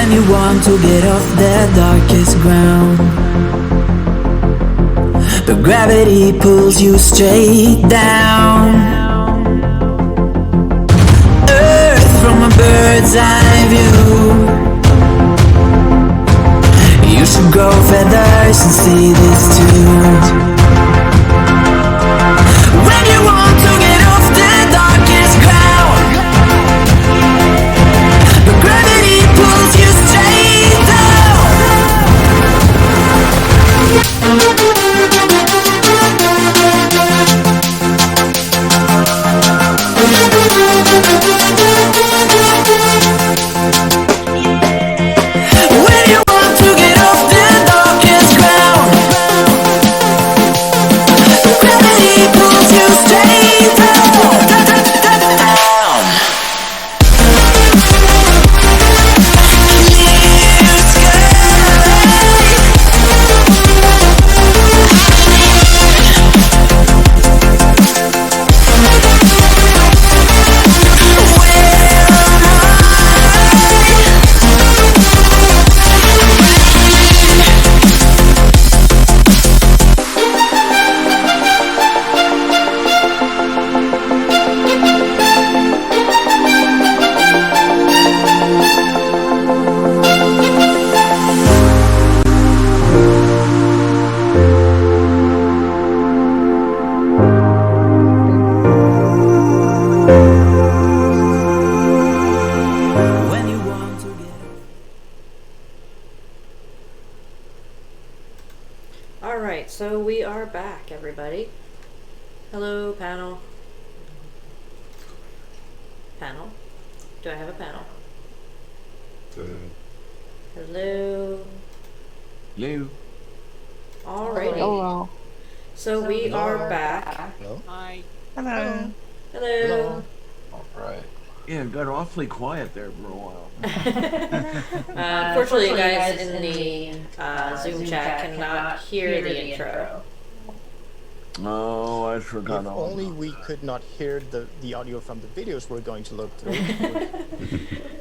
When you want to get off the darkest ground, but gravity pulls you straight down. Earth from a bird's eye view. You should grow feathers and see this too. When you want to get off the darkest ground, but gravity pulls you straight down. When you want to get off the darkest ground, gravity pulls you straight down. When you want to get Alright, so we are back, everybody. Hello, panel. Panel? Do I have a panel? Hello. Hello. Alrighty. Hello. So we are back. Hello? Hi. Hello. Hello. Alright. Yeah, it got awfully quiet there for a while. Unfortunately, you guys in the Zoom chat cannot hear the intro. Oh, I forgot If all. only we could not hear the audio from the videos we're going to look through.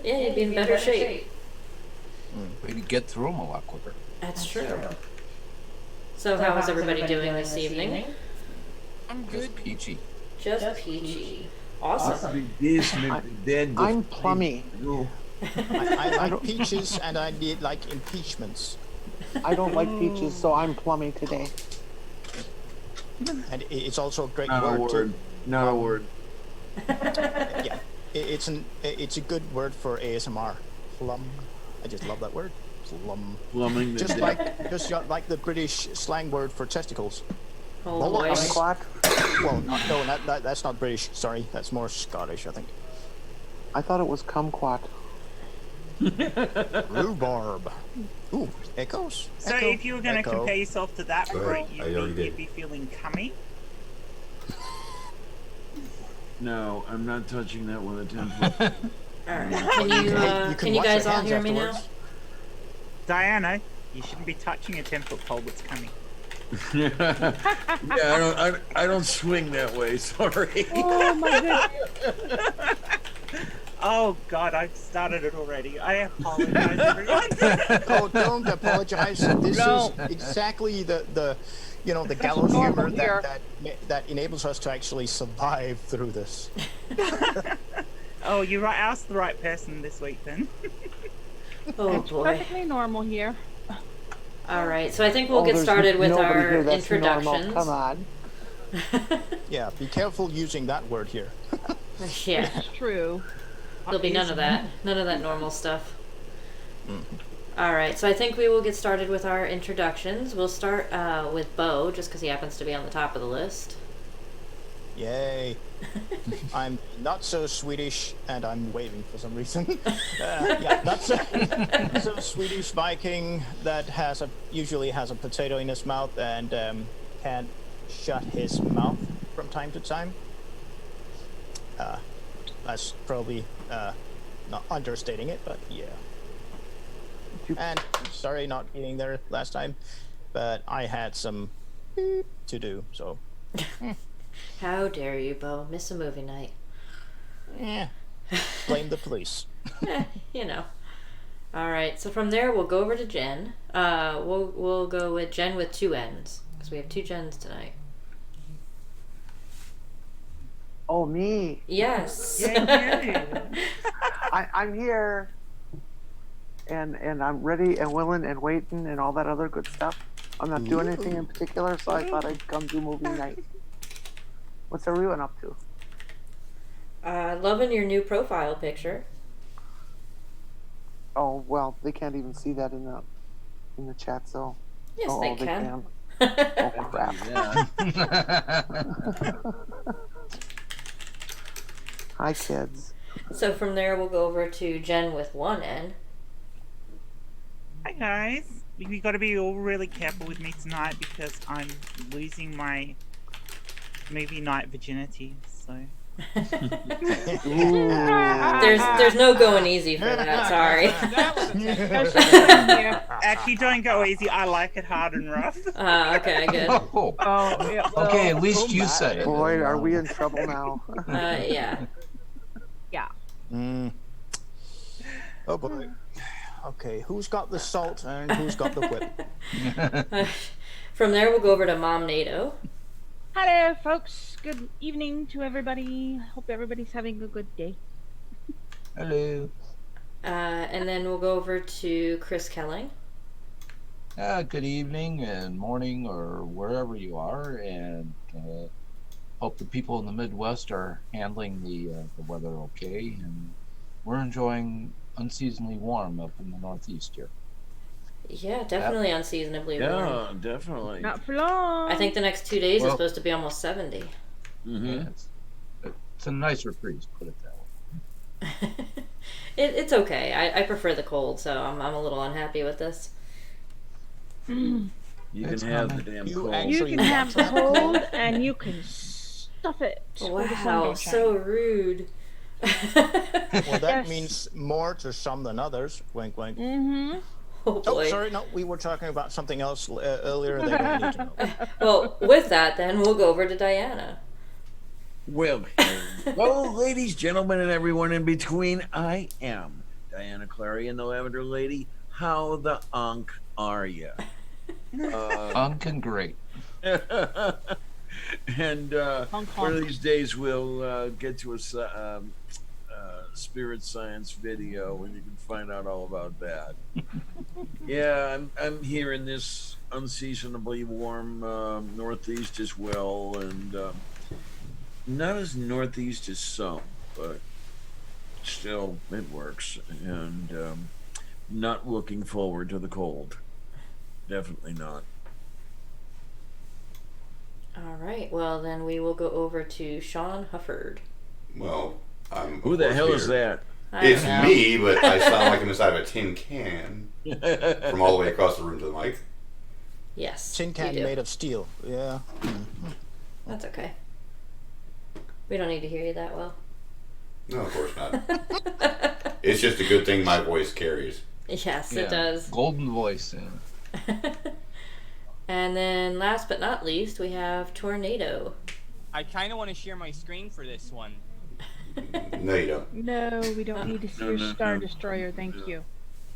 Yeah, you'd be in better shape. Maybe get through them a lot quicker. That's true. So how is everybody doing this evening? I'm good. Peachy. Just peachy. Awesome. I'm plummy. I like peaches and I need like impeachments. I don't like peaches, so I'm plummy today. And it's also a great Not a word. word. Not a word. Yeah, it's a good word for ASMR. Plum. I just love that word. Plum. Plumbing the Just deck. like the British slang word for testicles. Oh boy. Kumquat? Well, that's not British. Sorry, that's more Scottish, I think. I thought it was kumquat. Rhubarb. Ooh, echoes. So Echo, if you were going to echo. compare yourself to that fruit, already you'd be feeling cummy. No, I'm not touching that with a 10-foot. Alright. Can you wash guys your all hands hear me now? afterwards. Diana, you shouldn't be touching a 10-foot pole that's coming. Yeah, I don't swing that way. Sorry. Oh my goodness. Oh god, I've started it already. I apologize, everyone. Oh, don't apologize. This is exactly the gallows humor that enables us to actually survive through this. Oh, you asked the right person this week then. Oh boy. Perfectly normal here. Alright, so I think we'll get there's started with nobody our here that's normal. introductions. Come on. Yeah, be careful using that word here. Yeah, It's true. there'll be none of that. None of that normal stuff. Alright, so I think we will get started with our introductions. We'll start with Bo, just because he happens to be on the top of the list. Yay. I'm not so Swedish, and I'm waving for some reason. Yeah, not so Swedish Viking that usually has a potato in his mouth and can't shut his mouth from time to time. That's probably not understating it, but yeah. And sorry not being there last time, but I had some to do, so. How dare you, Bo? Miss a movie night. Yeah. Blame the police. You know. All right. So from there, we'll go over to Jen. We'll go with Jen with 2 N's because we have 2 Jens tonight. Oh, me. Yes. I'm here. And I'm ready and willing and waiting and all that other good stuff. I'm not doing anything in particular, so I thought I'd come do movie night. What's everyone up to? Loving your new profile picture. Oh, well, they can't even see that in the chat, so. Yes, oh, they can. Oh, crap. Hi, kids. So from there, we'll go over to Jen with 1 N. Hi guys. We got to be all really careful with me tonight because I'm losing my movie night virginity. So. There's no going easy for that. Sorry. Actually, don't go easy. I like it hard and rough. Okay, good. Oh. Okay, at least you say it. Boy, are we in trouble now. Yeah. Oh boy. Okay, who's got the salt and who's got the whip? From there, we'll go over to Mom NATO. Hi there, folks. Good evening to everybody. Hope everybody's having a good day. Hello. And then we'll go over to Chris Kelling. Good evening and morning or wherever you are, and hope the people in the Midwest are handling the weather okay, and we're enjoying unseasonably warm up in the Northeast here. Yeah, definitely unseasonably warm. Yeah, definitely. Not for long. I think the next 2 days is Well- supposed to be almost 70. Yeah, it's a nice reprise, put it that way. It's okay. I prefer the cold, so I'm a little unhappy with this. You It's can have coming. the damn You cold. actually- You can have the want that cold? cold and you can stuff it. where the sun Wow, don't shine. so rude. Well, that Yes. means more to some than others. Wink, wink. Mm-hmm. Oh Oh, boy. sorry, no, we were talking about something else earlier. They don't need to know. Well, with that, then we'll go over to Diana. Well, hello, ladies, gentlemen, and everyone in between. I am Diana Clary and the Lavender Lady. How the unk are you? Unkin great. And one of these days we'll get to a spirit science video and you can find out all about that. Yeah, I'm here in this unseasonably warm Northeast as well, and not as Northeast as some, but still it works. And not looking forward to the cold. Definitely not. All right. Well, then we will go over to Sean Hufford. Well, I'm. Who the hell is that? I It's don't know. me, but I sound like I'm inside of a tin can from all the way across the room to the mic. Yes. Tin can you do. made of steel. Yeah. That's okay. We don't need to hear you that well. No, of course not. It's just a good thing my voice carries. Yes, it Yeah. does. Golden voice. Yeah. And then last but not least, we have Tornado. I kind of want to share my screen for this one. No, you don't. No, we don't need to see your Star Destroyer, thank you.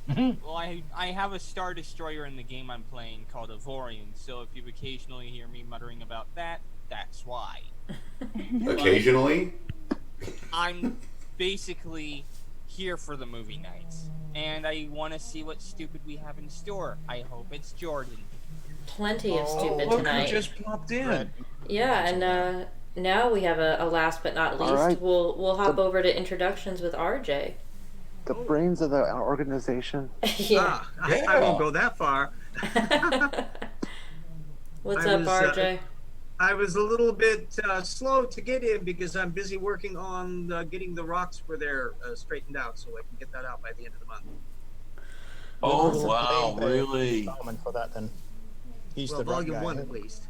Well, I have a Star Destroyer in the game I'm playing called Avorion, so if you occasionally hear me muttering about that, that's why. Occasionally? I'm basically here for the movie nights, and I want to see what stupid we have in store. I hope it's Jordan. Plenty of stupid Look who tonight. just popped in. Yeah, and now we have a last but not least. All right. We'll hop over to introductions with RJ. The brains of the organization. Yeah. I won't go that far. What's I up, was, RJ? I was a little bit slow to get in because I'm busy working on getting the rocks where they're straightened out, so I can get that out by the end of the month. Oh, wow, Blame, really? Solomon for that then. He's Well, the right volume guy. 1 at least.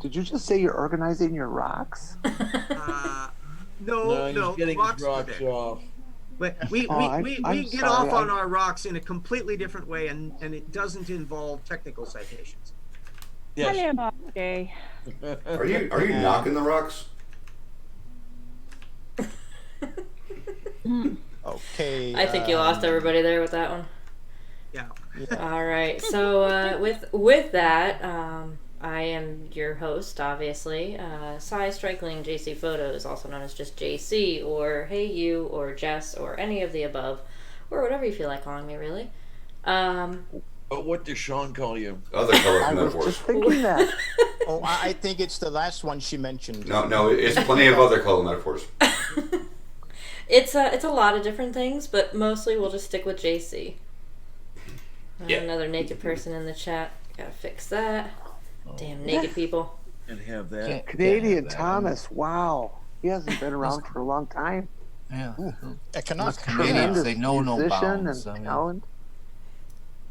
Did you just say you're organizing your rocks? No, he's getting rocks his rocks are there. off. But we I'm get sorry, off on our rocks in a completely different way, and it doesn't involve technical citations. Yes. Hello, RJ. Are you knocking the rocks? Okay. I think you lost everybody there with that one. Yeah. All right. So with that, I am your host, obviously. Cy Strickling, JC Photos, also known as just JC, or Hey You, or Jess, or any of the above, or whatever you feel like calling me, really. But what does Sean call you? Other color I was metaphors. just thinking that. Oh, I think it's the last one she mentioned. No, it's plenty of other color metaphors. It's a lot of different things, but mostly we'll just stick with JC. Yeah. Another naked person in the chat. Gotta fix that. Damn naked people. And have that. Canadian Thomas. Wow. He hasn't been around for a long time. Yeah. A Canuck. Canadians, they know no musician bounds. and I mean, talent.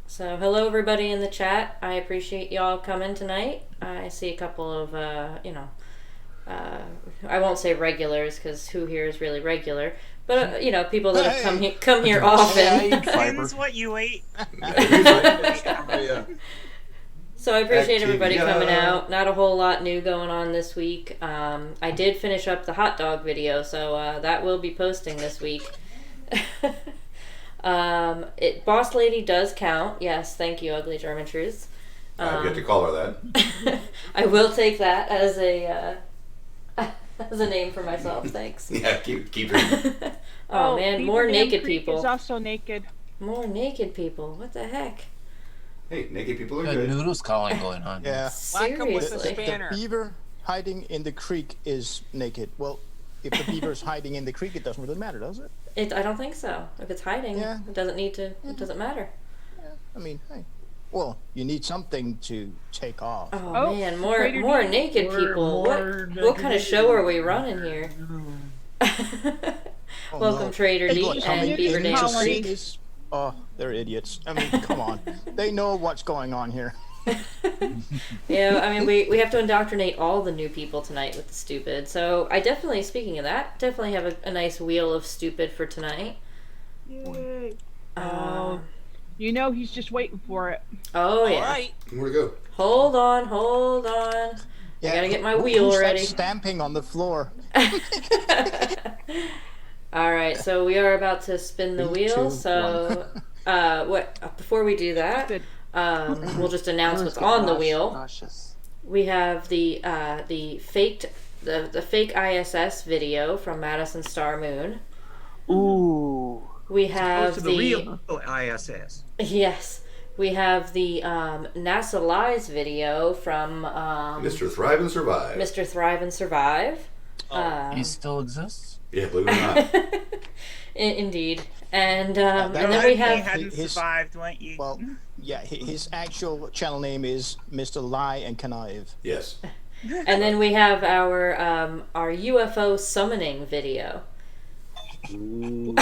So hello everybody in the chat. I appreciate y'all coming tonight. I see a couple of I won't say regulars because who here is really regular, but people that have come here often. Depends what you eat. So I appreciate everybody coming out. Not a whole lot new going on this week. I did finish up the hot dog video, so that will be posting this week. Boss Lady does count. Yes, thank you, Ugly German Truths. I get to call her that. I will take that as a name for myself. Thanks. Yeah, keep her. Oh man, Beaver more Dam naked Creek people. is also naked. More naked people. What the heck? Hey, naked people are good good. noodles calling going on. Yeah. Whack 'em with a Seriously. The spanner. beaver hiding in the creek is naked. Well, if the beaver's hiding in the creek, it doesn't really matter, does it? I don't think so. If it's hiding, Yeah. it doesn't need to. It doesn't matter. I mean, hey. Well, you need something to take off. Oh, Oh, man, Trader more D. naked people. What kind of show are we running here? Oh, Welcome, no. Trader Hey, D look, how and many Beaver Dam idiots Creek. is- Oh, they're idiots. I mean, come on. They know what's going on here. Yeah, I mean, we have to indoctrinate all the new people tonight with the stupid. So I definitely, speaking of that, definitely have a nice wheel of stupid for tonight. Yay. Uh, You know he's just waiting for it. oh yeah. All right. Where to go? Hold on. I gotta get my wheel who's that ready. stamping on the floor. All right, so we are about to spin the Three, wheel. two, So, before we do that, Good. we'll just announce Everyone's what's getting on the wheel. nauseous. We have the fake ISS video from Madison Star Moon. Ooh. We Goes have to the real ISS. yes. We have the NASA Lies video from Mr. Thrive and Survive. Mr. Thrive and Survive. He still exists? Yeah, believe it or not. Indeed. And that then might we be have You hadn't his- survived, weren't you? Well, yeah, his actual channel name is Mr. Lie and Connive. Yes. and then we have our UFO summoning video. Oh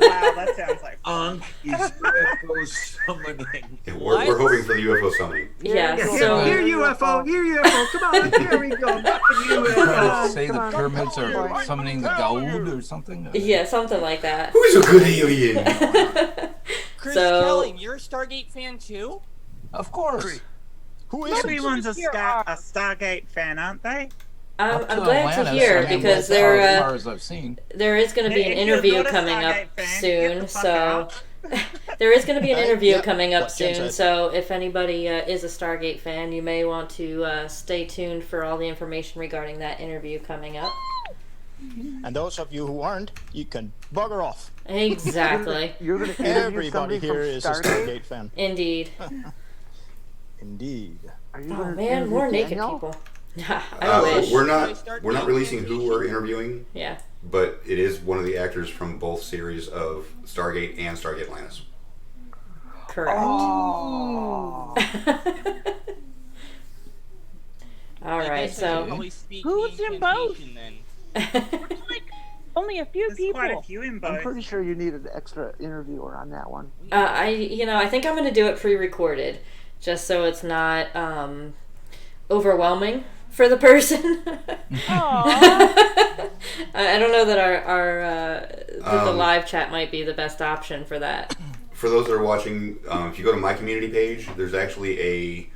wow, that sounds like fun. Ankh is UFO summoning. Yeah, we're hoping for the UFO summoning. Yeah, Here, so here, UFO, here, UFO. Come on, there we go. Not the UFO. Say the pyramids are summoning the gold or something? yeah, something like that. Who's a good alien? Chris So- Kelly, you're a Stargate fan too? Of course. Who is Everyone's a Here Stargate fan, aren't they? I'm Up to glad to Atlantis, hear I mean, because as far as I've seen. there is going to be an If you're interview not a coming up Stargate fan, get soon. the fuck So out. there is going to be an interview Yep, coming up what Jen soon. said. So if anybody is a Stargate fan, you may want to stay tuned for all the information regarding that interview coming up. And those of you who aren't, you can bugger off. Exactly. You're gonna interview Everybody somebody here from is a Stargate? Stargate fan. Indeed. Indeed. Are you Oh gonna man, interview more naked Daniel? people. I wish. We're not releasing who we're interviewing, Yeah. but it is one of the actors from both series of Stargate and Stargate Atlantis. Correct. Oh. All I right, guess I should so probably speak Who's the in both? incantation then. Like only a few There's people. quite a few in I'm both. pretty sure you need an extra interviewer on that one. I think I'm going to do it pre-recorded, just so it's not overwhelming for the person. Aw. I don't know that that the live chat might be the best option for that. For those that are watching, if you go to my community page, there's actually a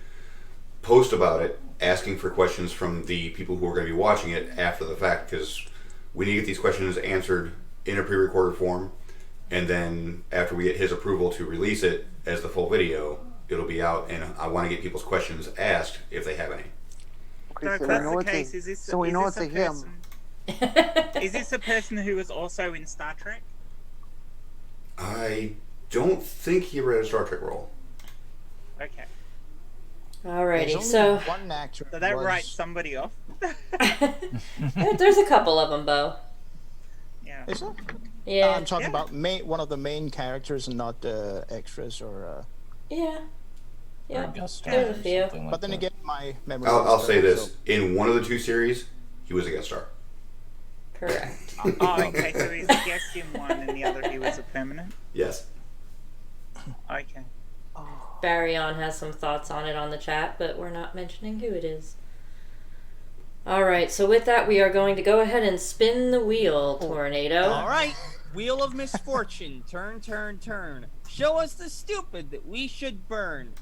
post about it asking for questions from the people who are going to be watching it after the fact, because we need to get these questions answered in a pre-recorded form, and then after we get his approval to release it as the full video, it'll be out, and I want to get people's questions asked if they have any. So if that's the case, is this so we know it's a him. Is this a person who was also in Star Trek? I don't think he read a Star Trek role. Okay. Alrighty, so one actor. So that writes somebody off. there's a couple of them, Bo. Yeah. Is it? Yeah. I'm talking about one of the main characters and not extras or. Yeah. Yeah. guest There's a star or few. something like But then that. again, my memory. I'll is say terrible, this: in one of the two series, he was a guest star. Correct. Oh, okay. So he's a guest in one, and the other he was a permanent. Yes. Okay. Barryon has some thoughts on it on the chat, but we're not mentioning who it is. Alright, so with that, we are going to go ahead and spin the wheel, Tornado. All right, wheel of misfortune, turn, turn, turn. Show us the stupid that we should burn.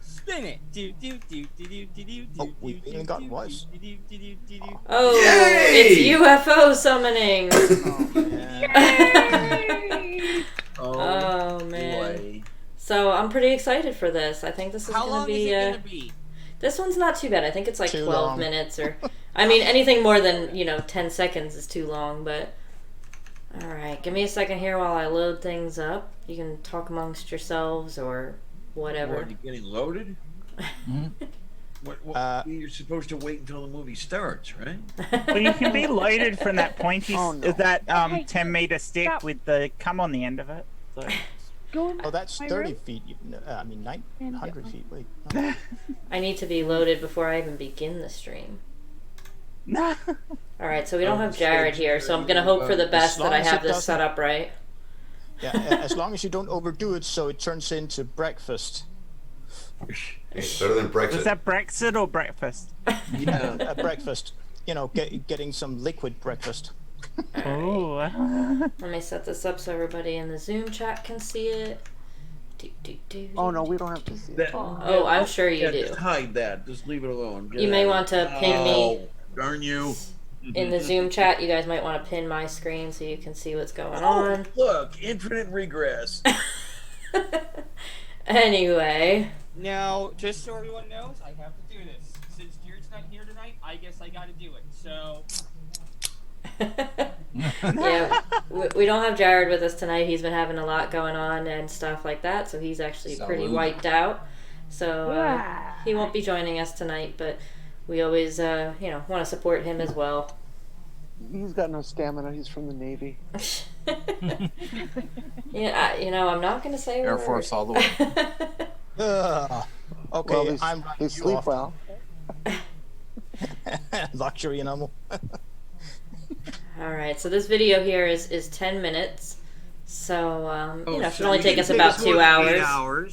Spin it. Do do do do do do do Oh, do we do even do got do voice. do do do do do do. Oh, Yay! it's UFO summoning! Oh, Oh, man. boy. So I'm pretty excited for this. I think this is How going long to is be. it gonna be? This one's not too bad. I think it's like Too 12 long. minutes or. I mean, anything more than, 10 seconds is too long, but. Alright, give me a second here while I load things up. You can talk amongst yourselves or whatever. Already getting loaded? You're supposed to wait until the movie starts, right? Well, you can be loaded from that pointy, Oh, no. that Hey, 10-meter stick stop. with the cum on the end of it. So. Go in Oh, that's my 30 room. feet. I mean, 900 feet. Wait. I need to be loaded before I even begin the stream. No. Alright, so we don't have Jared here, so I'm gonna hope for the best that long I as have it this doesn't- set up right. Yeah, as long as you don't overdo it, so it turns into breakfast. It's better than Brexit. Was that Brexit or breakfast? Yeah. Breakfast. Getting some liquid breakfast. Oh. Let me set this up so everybody in the Zoom chat can see it. Oh no, we don't have to see it. Oh, I'm sure you Yeah, do. just hide that. Just leave it alone. Get You out may of it. want to pin me Oh, darn you. in the Zoom chat. You guys might want to pin my screen so you can see what's going Oh, on. look, infinite regress. Anyway. Now, just so everyone knows, I have to do this. Since Jared's not here tonight, I guess I gotta do it. So, Yeah, we don't have Jared with us tonight. He's been having a lot going on and stuff like that, so he's actually pretty Salute. wiped out. So he won't be joining us tonight, but we always, want to support him as well. He's got no stamina. He's from the Navy. Yeah, I'm not going to say a Air word. Force all the way. Okay, Well, I'm they sleep well. Luxury animal. All right, so this video here is 10 minutes. So, it should so only you take can us about more 2 than hours. 8 hours.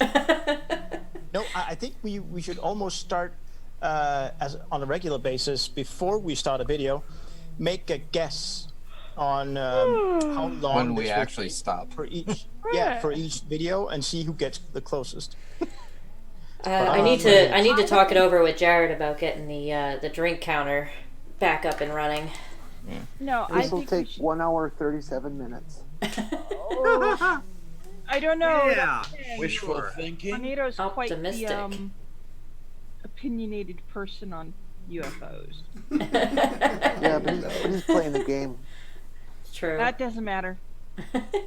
No, I think we should almost start as on a regular basis before we start a video. Make a guess on how long When we this will actually take stop. for each for each video and see who gets the closest. I need to talk it over with Jared about getting the drink counter back up and running. No, I This will think we take should, 1 hour 37 minutes. I don't know. Yeah. Wishful Sure. thinking. Tornado's quite Optimistic. the opinionated person on UFOs. Yeah, but he's playing the game. True. That doesn't matter.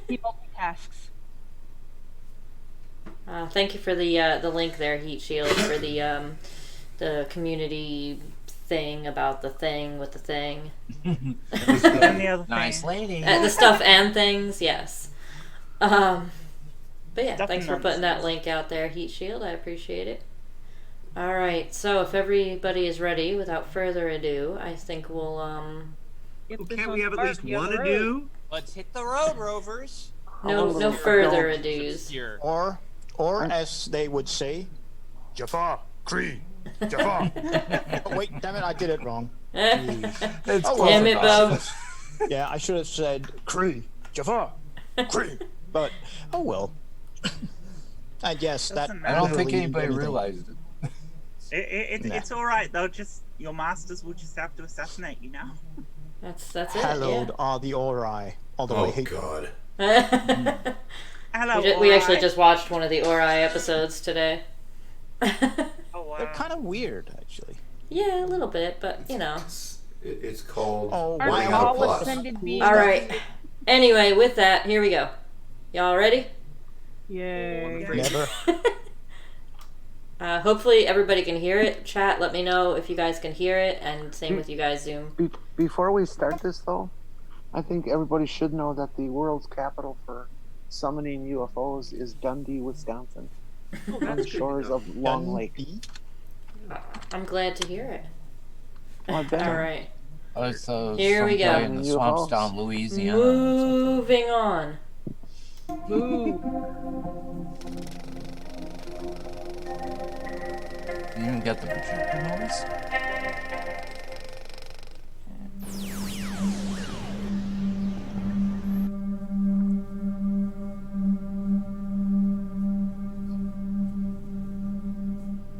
He multitasks. Thank you for the link there, Heat Shield, for the community thing about the thing with the thing. And the other Nice thing. lady. The stuff and things, yes. But yeah, Stuff thanks and for putting that nonsense. link out there, Heat Shield. I appreciate it. All right, so if everybody is ready, without further ado, I think we'll Get Well, this can't on we have at fire, least be on one the road. ado? let's hit the road, Rovers. no further ados. Here. Or as they would say, Jafar, Cree, Jafar. Oh, wait, damn it, I did it wrong. It's Oh, close Damn it, enough. Bo. Yeah, I should have said Cree, Jafar, Cree. But oh well. I guess that. Doesn't I don't think literally anybody anything. realized it. It's all right. Your masters will just have to assassinate you now. That's it. Hallowed are the Ori. Although I Oh hate God. Hello, We actually Ori. just watched one of the Ori episodes today. Oh, wow. They're kind of weird, actually. Yeah, a little bit, but you know. It's called Oh, Aren't Running wow. Out of all Plus. ascended beings? All right. Anyway, with that, here we go. Y'all ready? Yay. Never. Hopefully everybody can hear it. Chat, let me know if you guys can hear it, and same with you guys, Zoom. Before we start this, though, I think everybody should know that the world's capital for summoning UFOs is Dundee, Wisconsin, on the shores of Long Lake. I'm glad to hear it. Well, I've been All there. right. So Here we some go. guy in the swamps down Louisiana. Moving on. You even get the projector noise?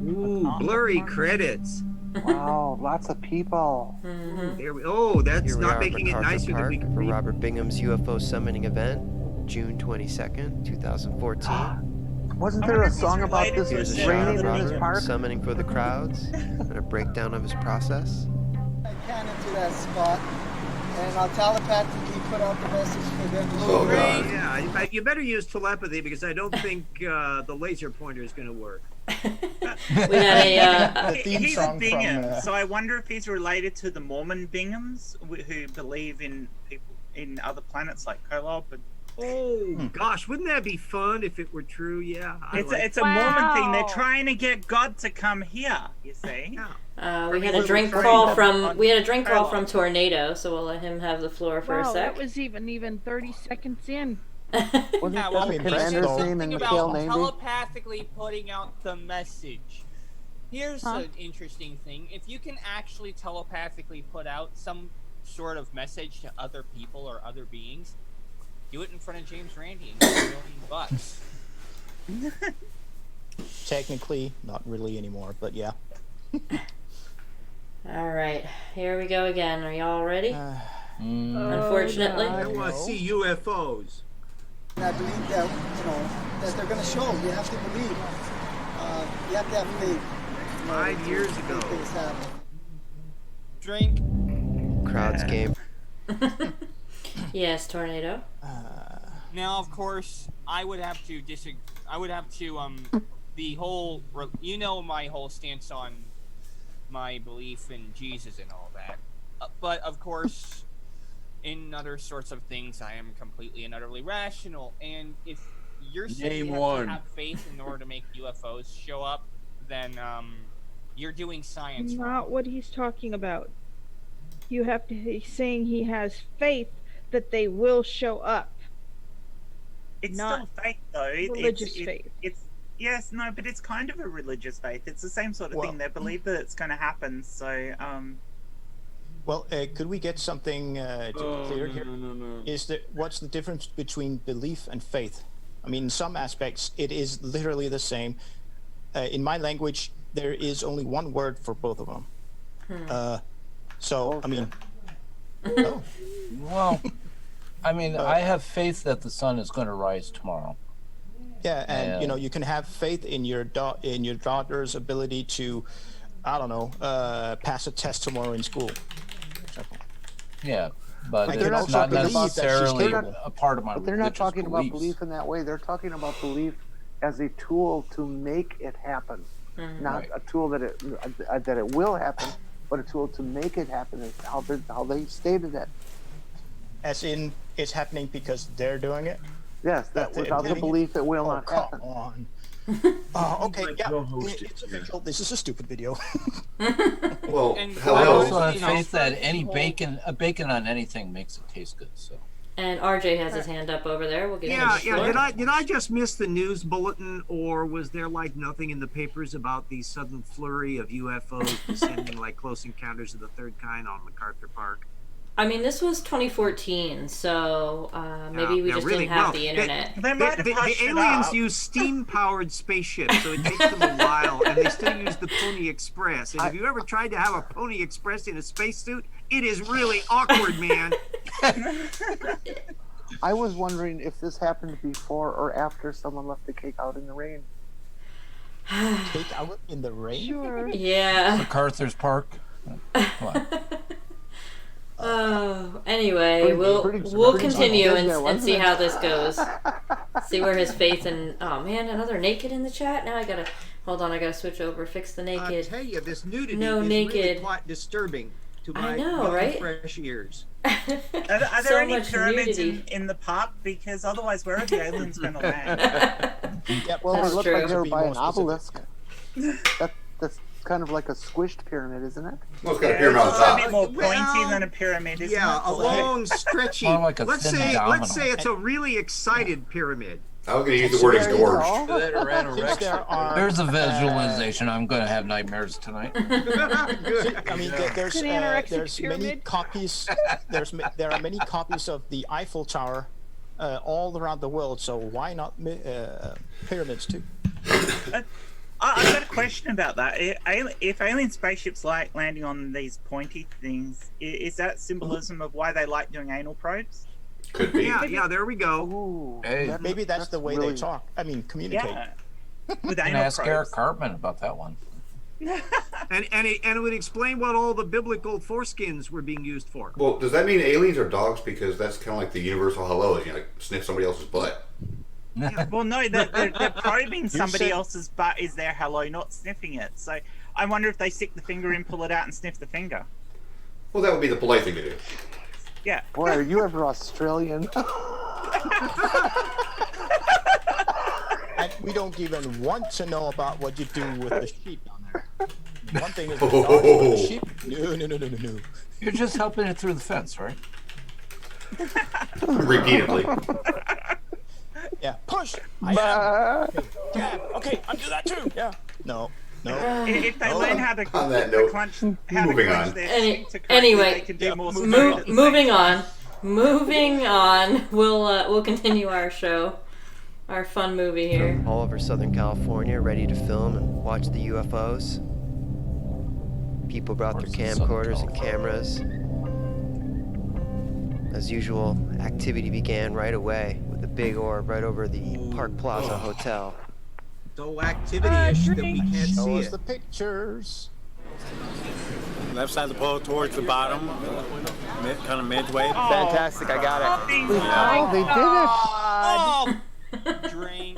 Ooh, blurry credits. Wow, lots of people. There we. Oh, that's Here we not are making it MacArthur nicer Park than we can for read. Robert Bingham's UFO summoning event, June 22nd, 2014. Wasn't there a song about this Here's a shot raining of in this Robert park? summoning for the crowds and a breakdown of his process. I can into that spot, and I'll telepathically put out the message for them to Oh, God. Yeah, you better use telepathy because I don't think the laser pointer is going to work. We had a. He's a song Bingham, from, so I wonder if he's related to the Mormon Binghams who believe in people in other planets like Kolob. And Oh gosh, wouldn't that be fun if it were true? Yeah, it's a Mormon thing. They're Wow. trying to get God to come here. You see? We had a drink call from Tornado, so we'll let him have the floor for a Wow, sec. that was even 30 seconds in. Wasn't Yeah, that well, the there's commander's name something and about Mikhail Namby? telepathically putting out the message. Here's Huh? an interesting thing. If you can actually telepathically put out some sort of message to other people or other beings, do it in front of James Randi and get $1 million. Technically, not really anymore, but yeah. All right, here we go again. Are y'all ready? Unfortunately. I want to see UFOs. And I believe that, that they're going to show. You have to believe. You have to have faith. 5 years ago. Things happen. Drink. Crowds game. Yes, Tornado. Now, of course, I would have to disagree. I would have to the whole. My whole stance on my belief in Jesus and all that. But of course, in other sorts of things, I am completely and utterly rational. And if you're saying you have to have faith in order to make UFOs show up, then you're doing science wrong. Not what he's talking about. You have to. He's saying he has faith that they will show up. It's Not still faith, though. religious faith. Yes, no, but it's kind of a religious faith. It's the same sort of Well- thing. They believe that it's going to happen. So, Well, could we get something clear here? No. What's the difference between belief and faith? I mean, in some aspects, it is literally the same. In my language, there is only one word for both of them. I mean, Well, I mean, I have faith that the sun is going to rise tomorrow. yeah, and you can have faith in your daughter's ability to, I don't know, pass a test tomorrow in school. Yeah, but I it's can not also believe that she's necessarily capable. a part of my But they're not religious talking about beliefs. belief in that way. They're talking about belief as a tool to make it happen, not a tool that it will happen, but a tool to make it happen. Is how they stated it. As in, it's happening because they're doing it? Yes, that without the belief, it will not happen. Come on. Okay, My yeah, co-host it's is here. official. This is a stupid video. Well, And I hello. also have You know, faith that any bacon on anything makes it taste good. So And RJ has his hand up over there. We'll give him Yeah, the yeah. floor. Did I just miss the news bulletin, or was there like nothing in the papers about the sudden flurry of UFOs descending like Close Encounters of the Third Kind on MacArthur Park? I mean, this was 2014, so maybe we just didn't have the internet. they might have The hushed it aliens up. use steam-powered spaceships, so it takes them a while, and they still use the Pony Express. And have you ever tried to have a Pony Express in a spacesuit? It is really awkward, man. I was wondering if this happened before or after someone left the cake out in the rain. Cake out in the rain? Sure. Yeah. MacArthur's Park. Oh, anyway, Pretty- we'll pretty- we'll pretty continue good and, there, and wasn't see it? how this goes. See where his faith in. Oh man, another naked in the chat. Now I gotta hold on. I gotta switch over. Fix the I naked. tell you, this nudity No, is really naked. quite disturbing to I my know, young, right? fresh ears. Are there So any much pyramids nudity. in the park? Because otherwise, where are the aliens going to land? Yep, Well, That's they look true. like they're Be by more an specific. obelisk. That's kind of like a squished pyramid, isn't it? Well, it's got a pyramid on the It's a top. bit more pointy Well, than a pyramid, isn't Yeah, it? a long, stretchy. More like a let's thin say domino. it's a really excited pyramid. I was going to use the word There you engorged. go. That or Since there anorexic. are, There's a visualization. I'm going to have nightmares tonight. Good. I mean, there's An anorexic there's many pyramid. copies. There are many copies of the Eiffel Tower all around the world. So why not pyramids too? I've got a question about that. If alien spaceships like landing on these pointy things, is that symbolism of why they like doing anal probes? Could be. Yeah, there we go. Ooh, Hey. Maybe that's the way really- they talk. I mean, communicate. Yeah. With And anal ask Eric probes. Cartman about that one. And it would explain what all the biblical foreskins were being used for. Well, does that mean aliens are dogs? Because that's kind of like the universal hello, is, like sniff somebody else's butt. Well, no, they're probing somebody said- else's butt is their hello, not sniffing it. So I wonder if they stick the finger in, pull it out, and sniff the finger. Well, that would be the polite thing to do. Yeah. Boy, are you ever Australian? And we don't even want to know about what you do with the sheep down there. One thing is the dogs, but the sheep. No. You're just helping it through the fence, right? Repeatedly. Yeah, push. I am. Jab. Okay, undo that too. Yeah. No. If they learn how to On that note, clench, moving clench on. their sphincter correctly, Anyway, they can do more moving stuff at the Moving same time. on. Moving on. We'll continue our show, our fun movie here. From all over Southern California, ready to film and watch the UFOs. People brought their Of course, it's Southern camcorders and cameras. As usual, activity began right away with a big orb right over the Park Plaza Hotel. So activity-ish that we can't Show see us it. the pictures. Left side of the pole towards the bottom, kind of midway. Fantastic, I got it. Oh, they did it! Oh, drain.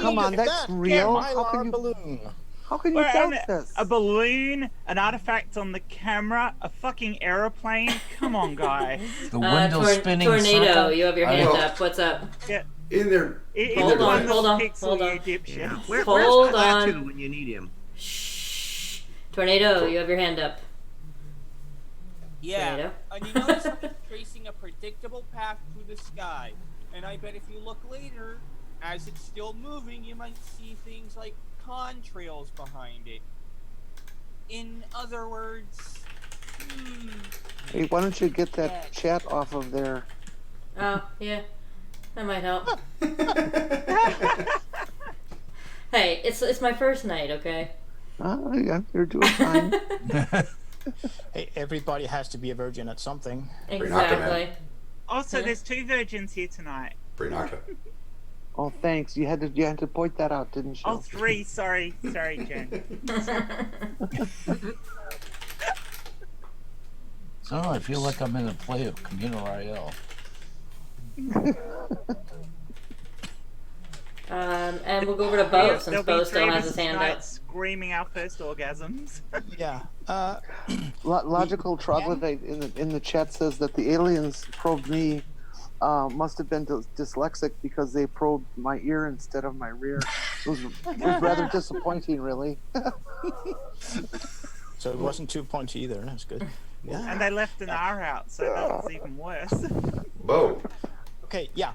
Come on, Look at that's that. real. Mylar How can you? balloon. How can you Well, doubt and this? a balloon, an artifact on the camera, a fucking aeroplane. Come on, guy. The window spinning Tornado, circle. you have your I hand know. up. What's up? Yeah. In there. Hold on, hold on, Pixel, hold on. you dipshit. Yeah. Hold Where's on. Klaatu when you need him? Shh. Tornado, you have your hand up. Yeah. Tornado? And you notice how it's tracing a predictable path through the sky. And I bet if you look later, as it's still moving, you might see things like contrails behind it. In other words, Hey, why don't you get that chat off of there? Oh, yeah. That might help. Hey, it's my first night, okay? Yeah, you're doing fine. Hey, everybody has to be a virgin at something. Exactly. Also, there's two virgins here tonight. Pretty knocked Oh, thanks. You had to point that out, didn't you? Oh, three. Sorry, Jen. So I feel like I'm in a play of Communal Royale. And we'll go over to Bo since There'll Bo be still three has of us his hand tonight up. screaming our first orgasms. Yeah. Logical troglodyte in the chat says that the aliens probed me. Must have been dyslexic because they probed my ear instead of my rear. It was rather disappointing, really. So it wasn't 2 points either. That's good. Yeah. And they left an R out, so that's even worse. Bo. Okay, yeah.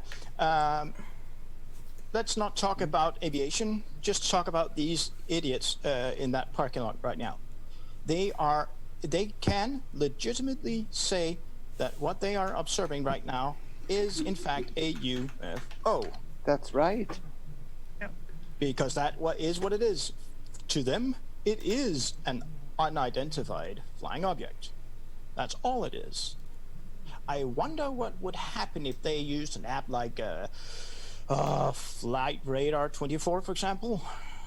Let's not talk about aviation. Just talk about these idiots in that parking lot right now. They can legitimately say that what they are observing right now is in fact a UFO. That's right. Because that is what it is. To them, it is an unidentified flying object. That's all it is. I wonder what would happen if they used an app like Flight Radar 24, for example.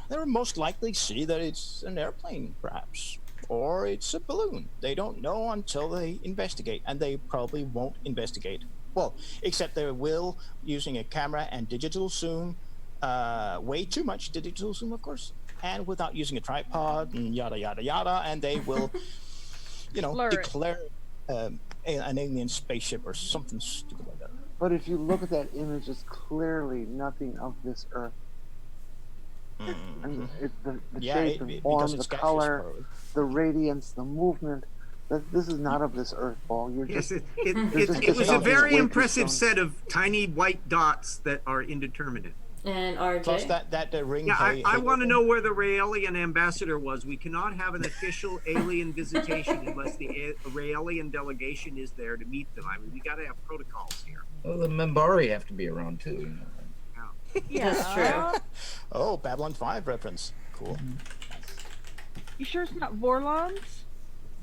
They would most likely see that it's an airplane, perhaps, or it's a balloon. They don't know until they investigate, and they probably won't investigate. Well, except they will, using a camera and digital zoom, way too much digital zoom, of course, and without using a tripod and yada yada yada, and they will, declare an alien spaceship or something stupid like that. But if you look at that image, it's clearly nothing of this Earth. And the shape and form, the color, the radiance, the movement. This is not of this Earth, Paul. You're Yes, just, it was a very impressive set of tiny white dots that are indeterminate. And RJ? Plus that ring. Yeah, I want to know where the Raelian ambassador was. We cannot have an official alien visitation unless the Raelian delegation is there to meet them. I mean, we got to have protocols here. Well, the Minbari have to be around too. Yeah. That's true. Oh, Babylon 5 reference. Cool. You sure it's not Vorlons?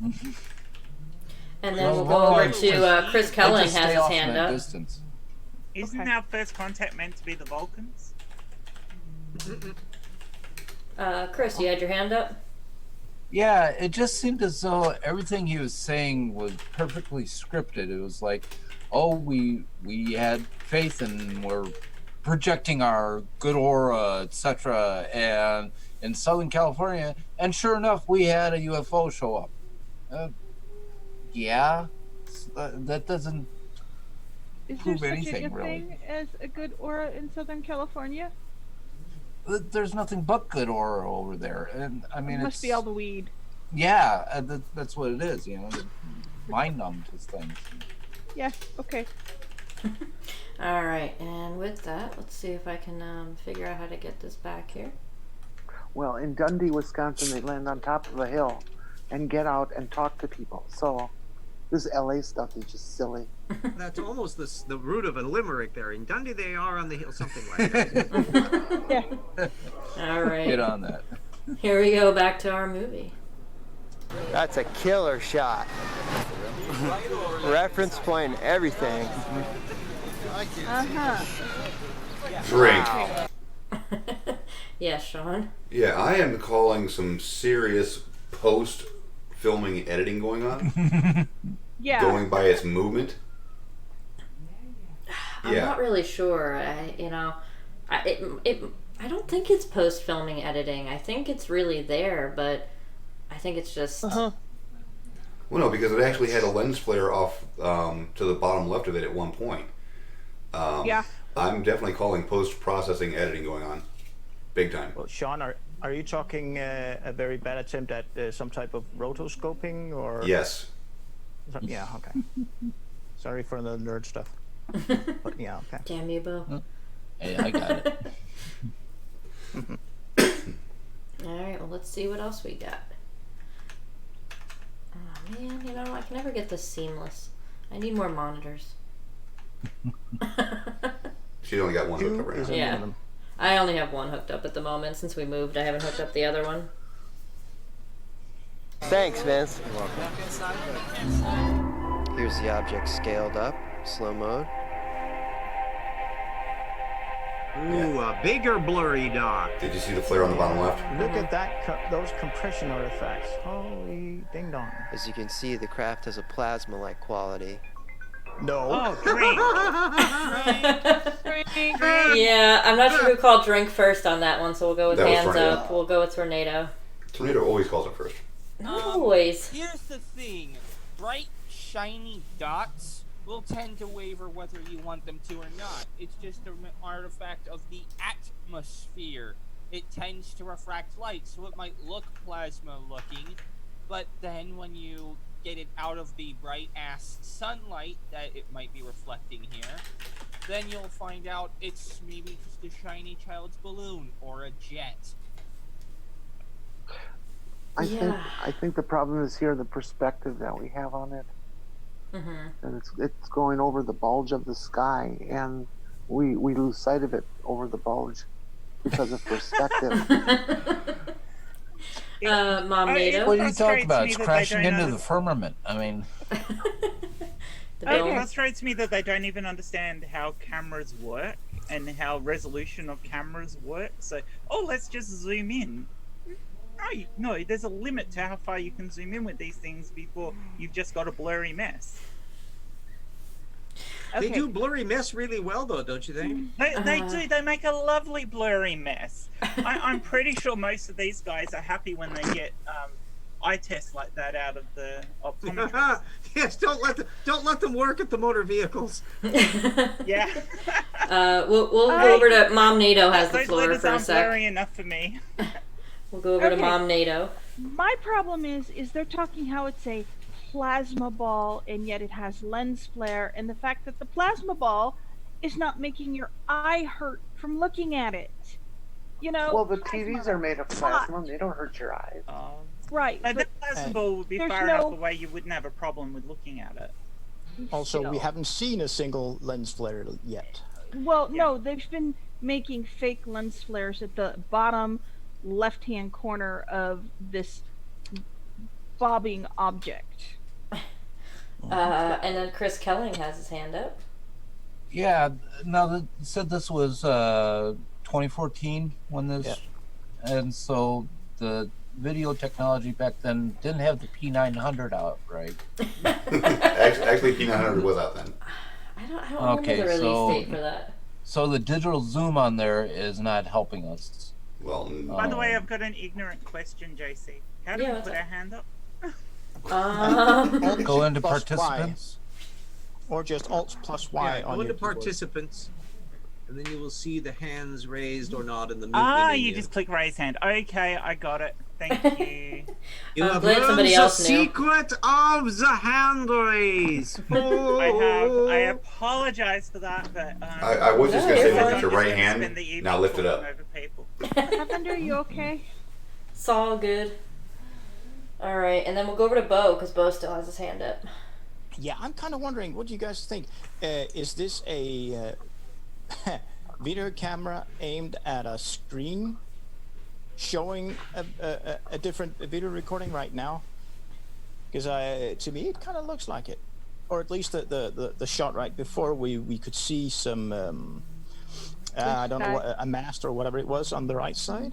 And then we'll go over to Chris Kelling has his hand up. Distance. Isn't our first contact meant to be the Vulcans? Chris, you had your hand up? Yeah, it just seemed as though everything he was saying was perfectly scripted. It was like, oh, we had faith and we're projecting our good aura, etc. And in Southern California, and sure enough, we had a UFO show up. Yeah, that doesn't Is there prove such anything, a really. thing as a good aura in Southern California? There's nothing but good aura over there, and I mean, It must be all the weed. Yeah, that's what it is. Mind numb to things. Yeah. Okay. All right, and with that, let's see if I can figure out how to get this back here. Well, in Dundee, Wisconsin, they land on top of a hill and get out and talk to people. So this LA stuff is just silly. That's almost the root of a limerick there. In Dundee, they are on the hill, something like that. All right. Get on that. Here we go, back to our movie. That's a killer shot. Reference point, everything. Drink. Yes, Sean. Yeah, I am calling some serious post-filming editing going on. Yeah. Going by its movement. I'm not really sure. I don't think it's post-filming editing. I think it's really there, but I think it's just... Well, no, because it actually had a lens flare off to the bottom left of it at one point. Yeah. I'm definitely calling post-processing editing going on. Big time. Well, Sean, are you talking a very bad attempt at some type of rotoscoping or? Yes. Yeah. Okay. Sorry for the nerd stuff. But yeah. Okay. Damn you, Bo. Hey, I got it. All right. Well, let's see what else we got. Oh man, I can never get this seamless. I need more monitors. She's only got one hooked up right now. Yeah. I only have one hooked up at the moment. Since we moved, I haven't hooked up the other one. Thanks, Vince. Here's the object scaled up, slow mode. Ooh, a bigger blurry dot. Did you see the flare on the bottom left? Look at that, those compression artifacts. Holy ding dong. As you can see, the craft has a plasma-like quality. No. Oh, drink. Yeah, I'm not sure who called drink first on that one, so we'll go with That was hands Tornado. up. We'll go with tornado. Tornado always calls it first. Not always. Here's the thing. Bright, shiny dots will tend to waver whether you want them to or not. It's just an artifact of the atmosphere. It tends to refract light, so it might look plasma-looking, but then when you get it out of the bright-ass sunlight that it might be reflecting here, then you'll find out it's maybe just a shiny child's balloon or a jet. I think the problem is here the perspective that we have on it. And it's going over the bulge of the sky, and we lose sight of it over the bulge because of perspective. Mom NATO. What are you talking about? It's crashing into the firmament. I mean, It frustrates me that they don't even understand how cameras work and how resolution of cameras work. So, let's just zoom in. No, there's a limit to how far you can zoom in with these things before you've just got a blurry mess. They do blurry mess really well, though, don't you think? They do. They make a lovely blurry mess. I'm pretty sure most of these guys are happy when they get eye tests like that out of the optometrist. Yes, don't let them work at the motor vehicles. Yeah. We'll go over to Mom NATO has the Those floor letters for a aren't sec. blurry enough for me. We'll go over to Mom NATO. My problem is they're talking how it's a plasma ball and yet it has lens flare, and the fact that the plasma ball is not making your eye hurt from looking at it. You know. Well, the TVs are made of plasma, and they don't hurt your eyes. Right. But the plasma ball would be there's far no- enough away you wouldn't have a problem with looking at it. Also, we haven't seen a single lens flare yet. Well, no, they've been making fake lens flares at the bottom left-hand corner of this bobbing object. And then Chris Kelling has his hand up. Yeah, now that said this was 2014 when this, and so the video technology back then didn't have the P900 out, right? Actually, P900 was out then. I don't remember the release date for that. So the digital zoom on there is not helping us. Well, By the way, I've got an ignorant question, JC. How do we put our hand up? Go into Plus participants. Y. Or just Alt plus Y Yeah, on go your into keyboard. participants, and then you will see the hands raised or not in the mute You menu. just click raise hand. Okay, I got it. Thank you. You have glad learned somebody the else knew. secret of the hand raise. I apologize for that, but I was just going to say, I'm look at your just right gonna hand, spend the evening now lift it up. talking over people. Lavender, are you okay? It's all good. All right, and then we'll go over to Bo because Bo still has his hand up. Yeah, I'm kind of wondering, what do you guys think? Is this a video camera aimed at a screen showing a different video recording right now? Because to me, it kind of looks like it. Or at least the shot right before we could see some, I don't know, what, a mast or whatever it was on the right side.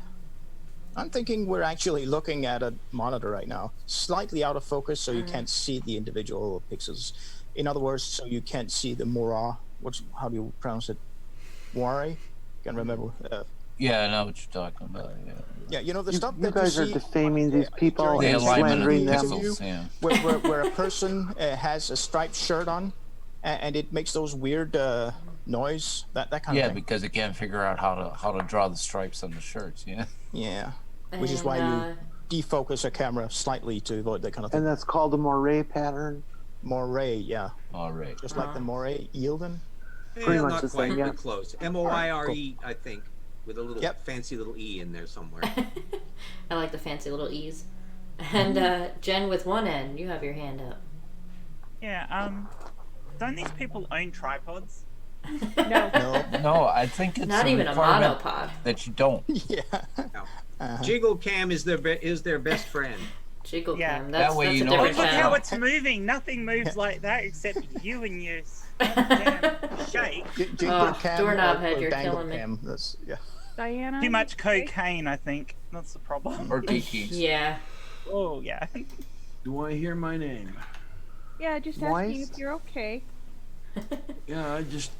I'm thinking we're actually looking at a monitor right now, slightly out of focus, so you can't see the individual pixels. In other words, so you can't see the moire. How do you pronounce it? Moire? Can't remember. Yeah, I know what you're talking about. Yeah. Yeah, you know the You, stuff you that guys you are see defaming these people The and alignment of the slandering them. pixels, yeah. where a person has a striped shirt on, and it makes those weird noise, that kind of Yeah, thing. because it can't figure out how to draw the stripes on the shirts. Yeah. Yeah, which is why you defocus a camera slightly to avoid that kind of thing. And that's called a moire pattern. Moire, yeah. Moire. Just like the moire Eildon. Pretty much not the quite, same, yeah. but close. M-O-I-R-E, I think, with a little fancy little E in there somewhere. I like the fancy little E's. And Jen with one N, you have your hand up. Yeah, don't these people own tripods? No, I think it's Not even a requirement monopod. that you don't. Yeah. Jiggle cam is their best friend. Jiggle Yeah. cam. That way That's you a know different Look how channel. it's moving. Nothing moves like that except you and your damn shake. Oh, doorknob head, you're dangle killing me. cam. That's, yeah. Diana? Too much cocaine, I think. That's the problem. Or Kiki's. Yeah. Oh, yeah. Do I hear my name? Yeah, just asking Moist? if you're okay. Yeah, I just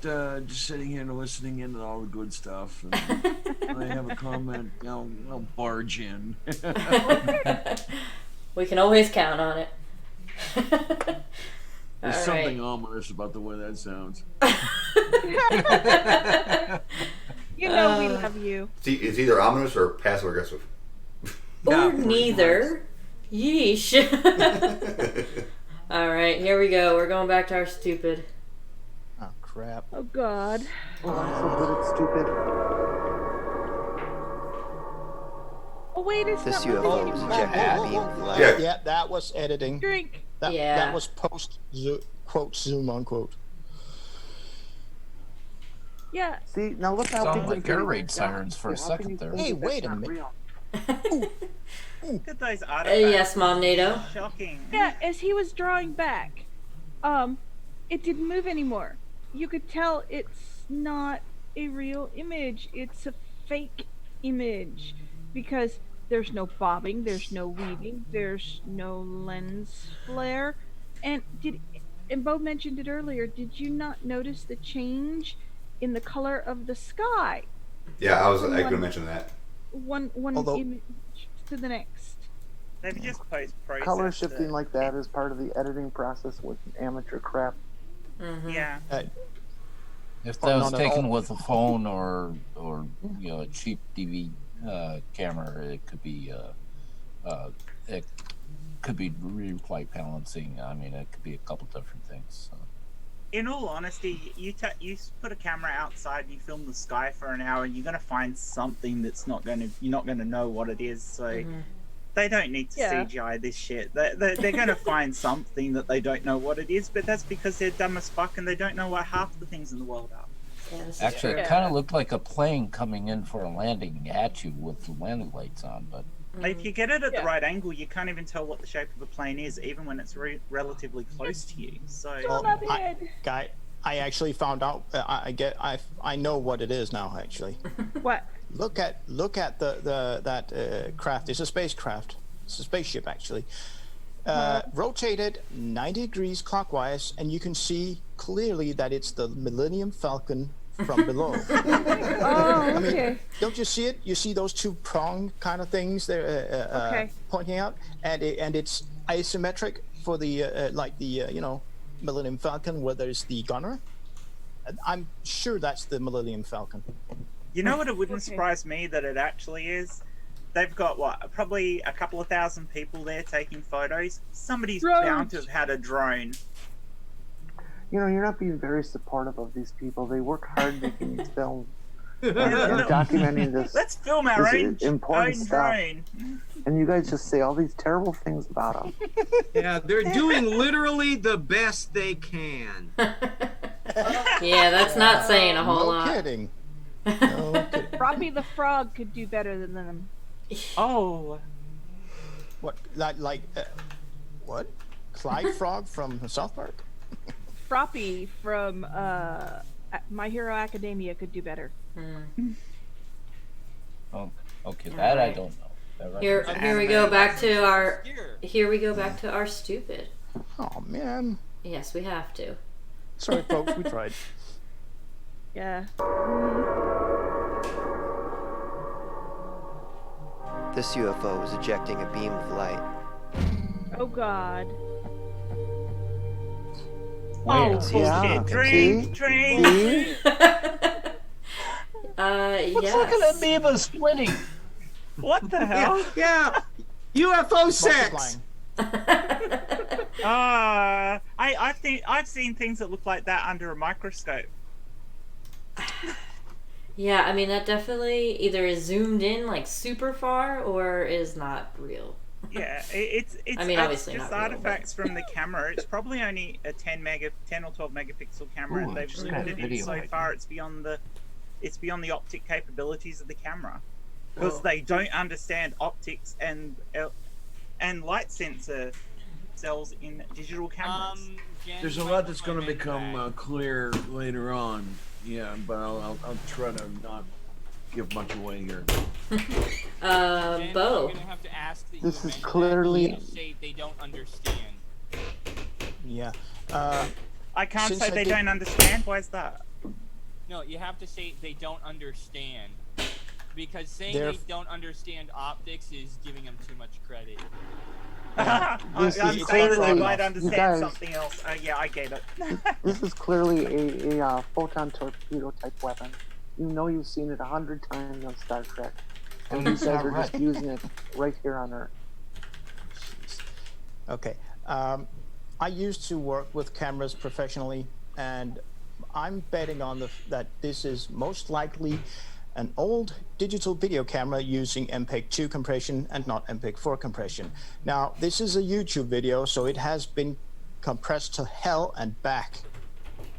sitting here and listening in to all the good stuff. And I have a comment. I'll barge in. We can always count on it. There's All something right. ominous about the way that sounds. You know we love you. It's either ominous or passive aggressive. Or neither. Yeesh. All right, here we go. We're going back to our stupid. Oh, crap. Oh, God. Oh, I'm so good at stupid. Oh, wait, it's This not UFO moving was anymore. ejected beam flight. Yeah, that was editing. Drink. That was post quote zoom unquote. Yeah. See, now look how Sounded people like air raid sirens for a How can second you there. think Hey, that's wait a not minute. real? Look at those artifacts. Yes, Mom NATO. Shocking. Yeah, as he was drawing back, it didn't move anymore. You could tell it's not a real image. It's a fake image because there's no bobbing, there's no weaving, there's no lens flare. And Bo mentioned it earlier. Did you not notice the change in the color of the sky? Yeah, I could mention that. One image to the next. They've just post-processed Color shifting like that is part of the editing process with amateur crap. Yeah. If that was taken with a phone or a cheap DV camera, it could be replay balancing. I mean, it could be a couple different things. So. In all honesty, you put a camera outside, you film the sky for an hour, and you're gonna find something that's you're not gonna know what it is. So they don't need to CGI this shit. They're gonna find something that they don't know what it is, but that's because they're dumb as fuck and they don't know what half the things in the world are. Yeah, actually, it kind of looked like a plane coming in for a landing at you with the landing lights on, but. If you get it at the right angle, you can't even tell what the shape of a plane is, even when it's relatively close to you. So, I actually found out. I know what it is now. Actually, what? Look at that craft. It's a spacecraft. It's a spaceship actually. Rotated 90 degrees clockwise, and you can see clearly that it's the Millennium Falcon from below. Oh, okay. I mean, don't you see it? You see those two prong kind of things there pointing out, and it's asymmetric for the Millennium Falcon, where there's the gunner. I'm sure that's the Millennium Falcon. You know what? It wouldn't surprise me that it actually is. They've got probably a couple of thousand people there taking photos. Somebody's bound to have had a drone. You know, you're not being very supportive of these people. They work hard making these films and documenting this. Let's film our own important stuff. drone. And you guys just say all these terrible things about them. Yeah, they're doing literally the best they can. Yeah, that's not saying a whole lot. Kidding. No kidding. Robbie the Frog could do better than them. Oh. What? What? Clyde Frog from South Park? Froppy from My Hero Academia could do better. Oh, okay, that I don't know. Here we go back to our. Here we go back to our stupid. Oh man. Yes, we have to. Sorry, folks, we tried. Yeah. This UFO was ejecting a beam of light. Oh God. Oh, bullshit. Drink. Yes. Look at that beam of splitting. What the hell? Yeah. UFO sex. I've seen things that look like that under a microscope. Yeah, I mean that definitely either is zoomed in like super far or is not real. Yeah, it's I mean, obviously just not real, artifacts from the camera. It's probably only a 10 or 12 megapixel camera, and they've zoomed it in so far it's beyond the optic capabilities of the camera, because they don't understand optics and light sensor cells in digital cameras. There's a lot that's going to become clear later on. Yeah, but I'll try to not give much away here. Bo. I'm gonna have to ask that This you is mention clearly. that you say they don't understand. Yeah. I can't Since say I they did- don't understand. Why is that? No, you have to say they don't understand. Because saying They're- they don't understand optics is giving them too much credit. I'm This saying is that they clearly- might you understand guys- something else. Yeah, I get it. This is clearly a photon torpedo type weapon. You know you've seen it 100 times on Star Trek. And these guys are just using it right here on Earth. Okay. I used to work with cameras professionally, and I'm betting on that this is most likely an old digital video camera using MPEG-2 compression and not MPEG-4 compression. Now, this is a YouTube video, so it has been compressed to hell and back.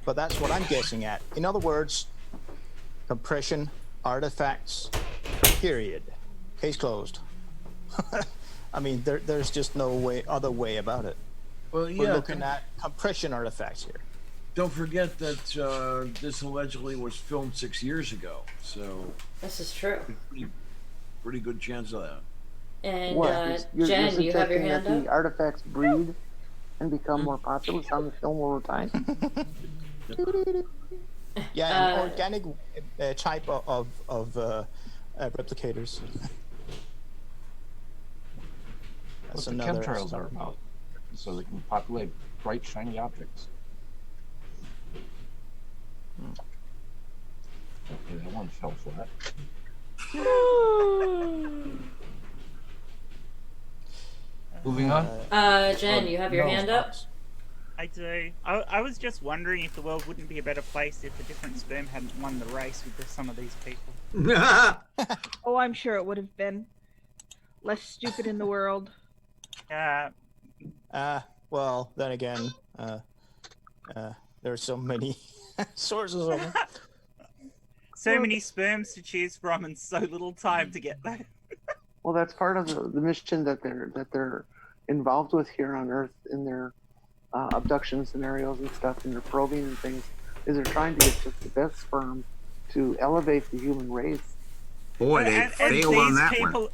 But that's what I'm guessing at. In other words, compression, artifacts, period. Case closed. I mean, there's just no other way about it. Well, yeah. We're looking at compression artifacts here. don't forget that this allegedly was filmed 6 years ago, so This is true. pretty good chance of that. And What? You're Jen, you have your suggesting hand that up? the artifacts breed and become more populous on the film over time? Yeah, an organic type of replicators. What That's the another chemtrails are about, so they can populate bright, shiny objects. Okay, that one fell flat. Moving on. Jen, you have your hand up? I do. I was just wondering if the world wouldn't be a better place if a different sperm hadn't won the race with some of these people. Oh, I'm sure it would have been. Less stupid in the world. Well, then again, there are so many sources of them. So many sperms to choose from and so little time to get there. Well, that's part of the mission that they're involved with here on Earth in their abduction scenarios and stuff, and their probing and things. Is they're trying to get just the best sperm to elevate the human race. Boy, they failed on that one.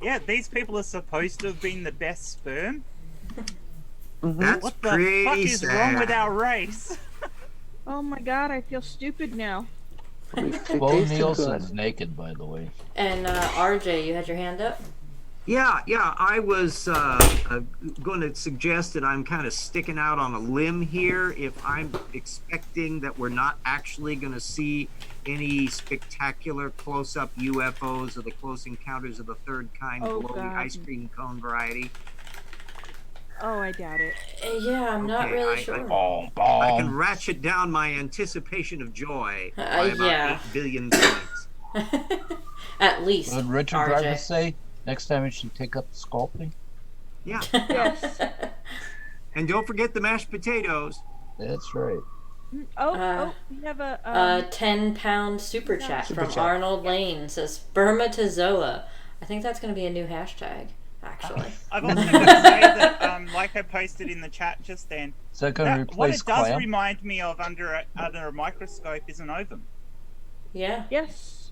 Yeah, these people are supposed to have been the best sperm. That's What the pretty fuck is sad. wrong with our race? Oh my god, I feel stupid now. Bo Nielsen's naked, by the way. And RJ, you had your hand up? Yeah, I was going to suggest that I'm kind of sticking out on a limb here if I'm expecting that we're not actually going to see any spectacular close-up UFOs or the close encounters of the third kind below the ice cream cone variety. Oh, I doubt it. Yeah, I'm not really sure. I can ratchet down my anticipation of joy by about 8 billion points. At least. What did Richard RJ. Driver say? Next time we should take up sculpting. Yeah. Yes. And don't forget the mashed potatoes. That's right. We have a 10-pound super chat Super from chat. Arnold Lane. Says spermatozoa. I think that's going to be a new hashtag, actually. I've also got to say that, like I posted in the chat just then, Is that going to what replace it does clam? remind me of under a microscope is an ovum. Yeah. Yes.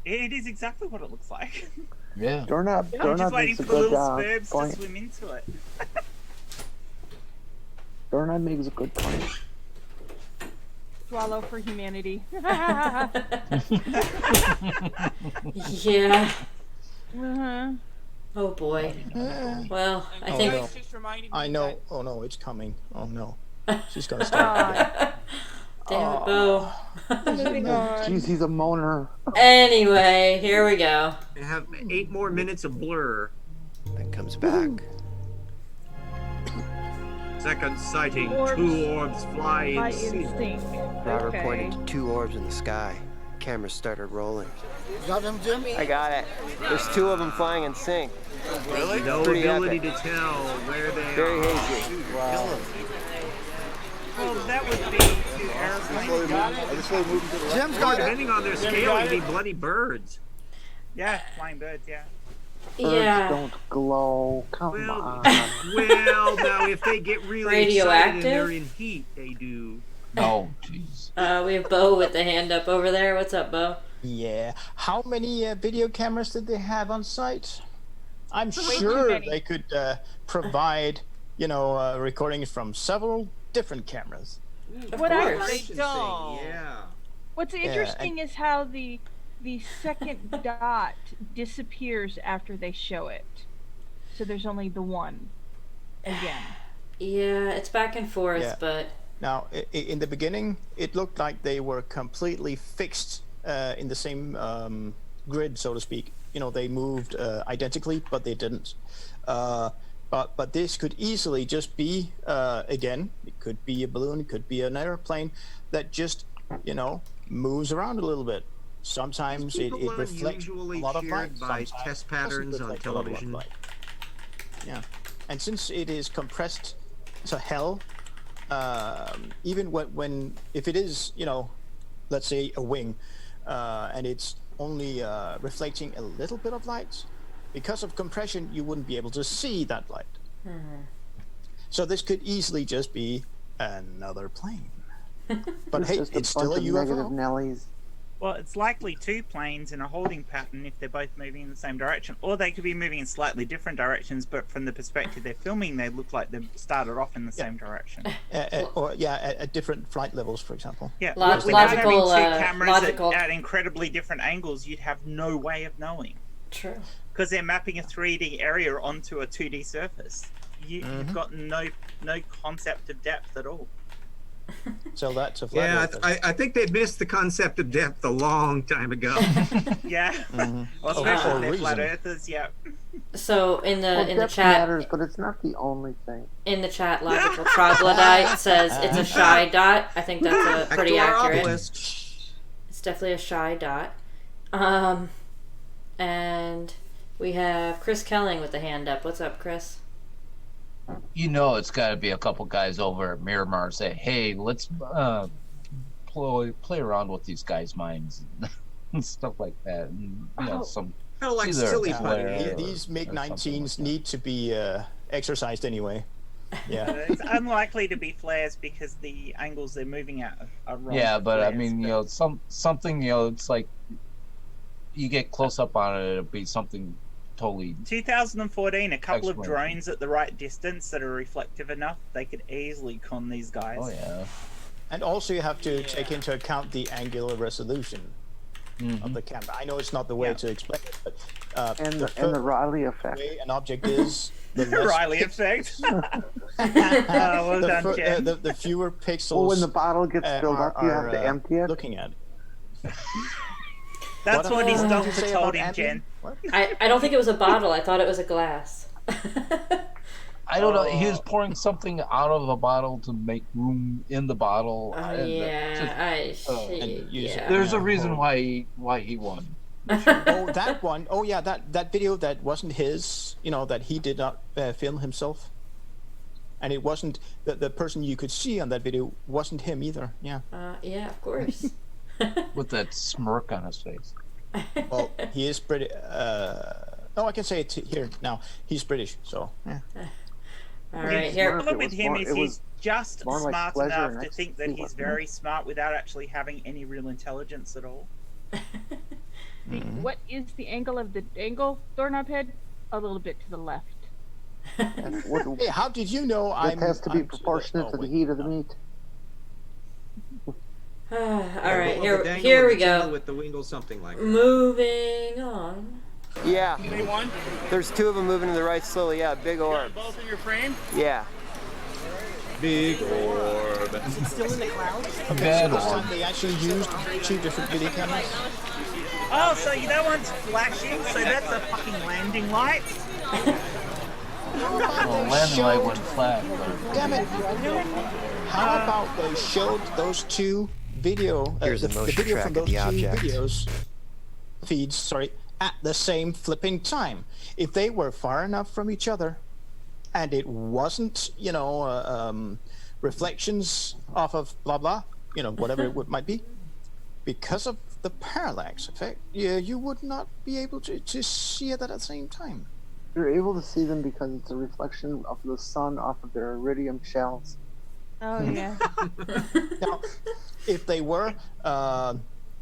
It is exactly what it looks like. Yeah. Doorknob I'm just waiting makes a for the good little sperms to point. swim into it. Doorknob makes a good point. swallow for humanity. Yeah. Oh boy. Well, I think. I know. Oh no, it's coming. Oh no. She's gonna start. Damn it, Bo. Moving on. Jeez, he's a moaner. Anyway, here we go. I have 8 more minutes of blur. Then comes back. Second sighting, Orbs 2 orbs fly by in sync. instinct. Robert Okay. pointed to 2 orbs in the sky. Camera started rolling. Got him, Jim? I got it. There's 2 of them flying in sync. Really? No Pretty ability epic. to tell where they Very are. hazy. Wow. Well, that would be 2 airplanes. Jim's got it. Depending on their Jim scale, got you'd it. be bloody birds. Yeah, flying birds, yeah. Birds don't glow. Come Well, on. well, now if they get really excited and Radioactive? they're in heat, they do. No, jeez. We have Bo with the hand up over there. What's up, Bo? Yeah. How many video cameras did they have on site? I'm Way too sure many. they could provide, recordings from several different cameras. What I Yeah. What's Yeah, interesting is how the second dot disappears after they show it. So there's only the one again. Yeah, it's back and forth, Yeah. but Now, in the beginning, it looked like they were completely fixed in the same grid, so to speak. They moved identically, but they didn't. But this could easily just be, again, it could be a balloon, it could be an airplane that just, moves around a little bit. Sometimes it People reflects a unusually lot of cheered light. by Sometimes test it doesn't patterns on reflect a lot of television. light. Yeah, and since it is compressed to hell, even if it is, let's say a wing, and it's only reflecting a little bit of light, because of compression, you wouldn't be able to see that light. So this could easily just be another plane. But hey, just it's a still bunch a of negative UFO. Nellies. Well, it's likely two planes in a holding pattern if they're both moving in the same direction, or they could be moving in slightly different directions, but from the perspective they're filming, they look like they've started off in the same direction. At different flight levels, for example. Yeah, Logical, without having two cameras logical. at incredibly different angles, you'd have no way of knowing. True. Because they're mapping a 3D area onto a 2D surface. You've got no concept of depth at all. So that's a flat Yeah, I think they missed the concept of depth a long time ago. Yeah. Well, especially if they're flat earthers, yeah. So in the depth chat matters, but it's not the only thing. In the chat, Logical Troglodyte says it's a shy dot. I think that's a pretty accurate. It's definitely a shy dot. And we have Chris Kelling with the hand up. What's up, Chris? You know, it's got to be a couple guys over at Miramar say, "Hey, let's play around with these guys' minds and stuff like that." And, you know, some kind of like silly putty. These MiG-19s need to be exercised anyway. Yeah, it's unlikely to be flares because the angles they're moving at are wrong. Yeah, but flares, I mean, you know, something, you know, it's like you get close up on it, it'll be something totally. 2014, a couple of drones at the right distance that are reflective enough, they could easily con these guys. Oh yeah. And also you have to take into account the angular resolution of the camera. I know it's not the way to explain it, but and the Rayleigh effect. The way an object is the Rayleigh effect. Well done, Jen. The fewer pixels. Well, when the bottle gets filled up, you have to empty it. Looking at it. That's what his doctor told him, Jen. I don't think it was a bottle. I thought it was a glass. I don't know. He was pouring something out of a bottle to make room in the bottle. There's a reason why he won. That one. Oh yeah, that video that wasn't his. You know, that he did not film himself. And it wasn't the person you could see on that video wasn't him either. Yeah. Yeah, of course. With that smirk on his face. Well, he is British. No, I can say it here now. He's British, so yeah. All right, here. The problem with him is he's just smart enough to think that he's very smart without actually having any real intelligence at all. What is the angle of the doorknob head? A little bit to the left. Hey, how did you know It has to be proportionate to the heat of the meat. All right, here we go. With the wingle, something like that. Moving on. Yeah. Anyone? There's two of them moving to the right slowly. Yeah, big orb. Both in your frame? Yeah. Big orb. Is it still in the clouds? Okay, so they actually used two different video cameras. Oh, so that one's flashing, so that's a fucking landing light? Well, landing light went flat. Damn it. How about they showed those two video, Here's the a motion video track from of those the two object. videos, feeds, sorry, at the same flipping time. If they were far enough from each other, and it wasn't, you know, reflections off of blah blah, you know, whatever it might be, because of the parallax effect, you would not be able to see it at the same time. You're able to see them because it's a reflection of the sun off of their iridium shells. Oh yeah. Now, if they were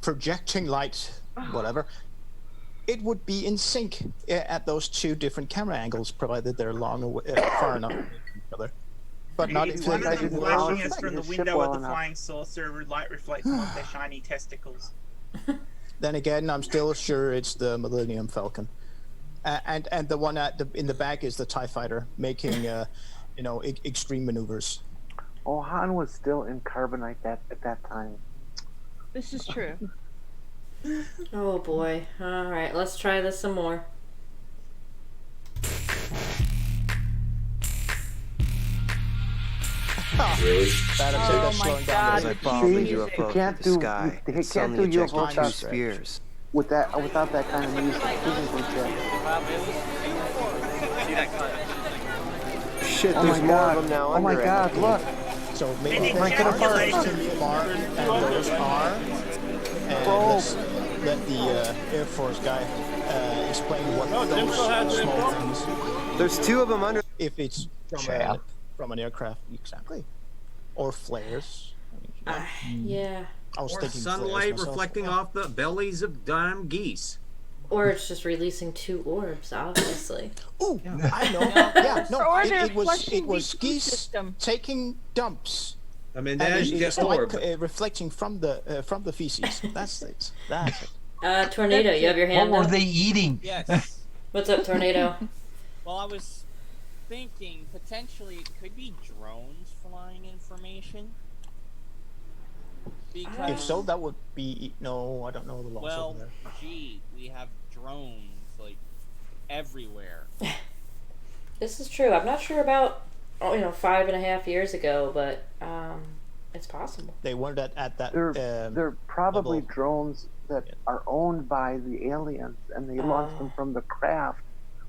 projecting light, whatever, it would be in sync at those two different camera angles, provided they're long away, far enough from each other. But not if one of them they flashing were us from the window of the flying saucer, light reflecting off their shiny testicles. Then again, I'm still sure it's the Millennium Falcon, and the one in the back is the TIE Fighter making you know, extreme maneuvers. Oh, Han was still in carbonite at that time. This is true. Oh boy. All right, let's try this some more. Really? Oh my God! As I bomb the UFO you can't through the do sky, you and can't suddenly do eject UFO two shots spears. without that kind of music. Physically check. Shit, Oh there's my more God. of them now Oh my under it. God! Look. So maybe And break it it apart calculates- to VMR and those are, and let's let the Air Force guy explain what those small things. There's two of them under. If it's from an aircraft, exactly, or flares. I mean, Yeah. I was Or thinking sunlight myself. reflecting off the bellies of damn geese. Or it's just releasing 2 orbs, obviously. Ooh, I know. Yeah, no, Or it they're was flushing the geese ecosystem. taking dumps. I mean, And there's it's the like orb. reflecting from the feces. That's it. That's it. Tornado, you have your hand What were up? they eating? Yes. What's up, Tornado? Well, I was thinking potentially it could be drones flying information. Because If so, that would be no. I don't know the laws well, over there. gee, we have drones like everywhere. This is true. I'm not sure about 5.5 years ago, but it's possible. They weren't at that. They're probably level. drones that are owned by the aliens, and they launched them from the craft.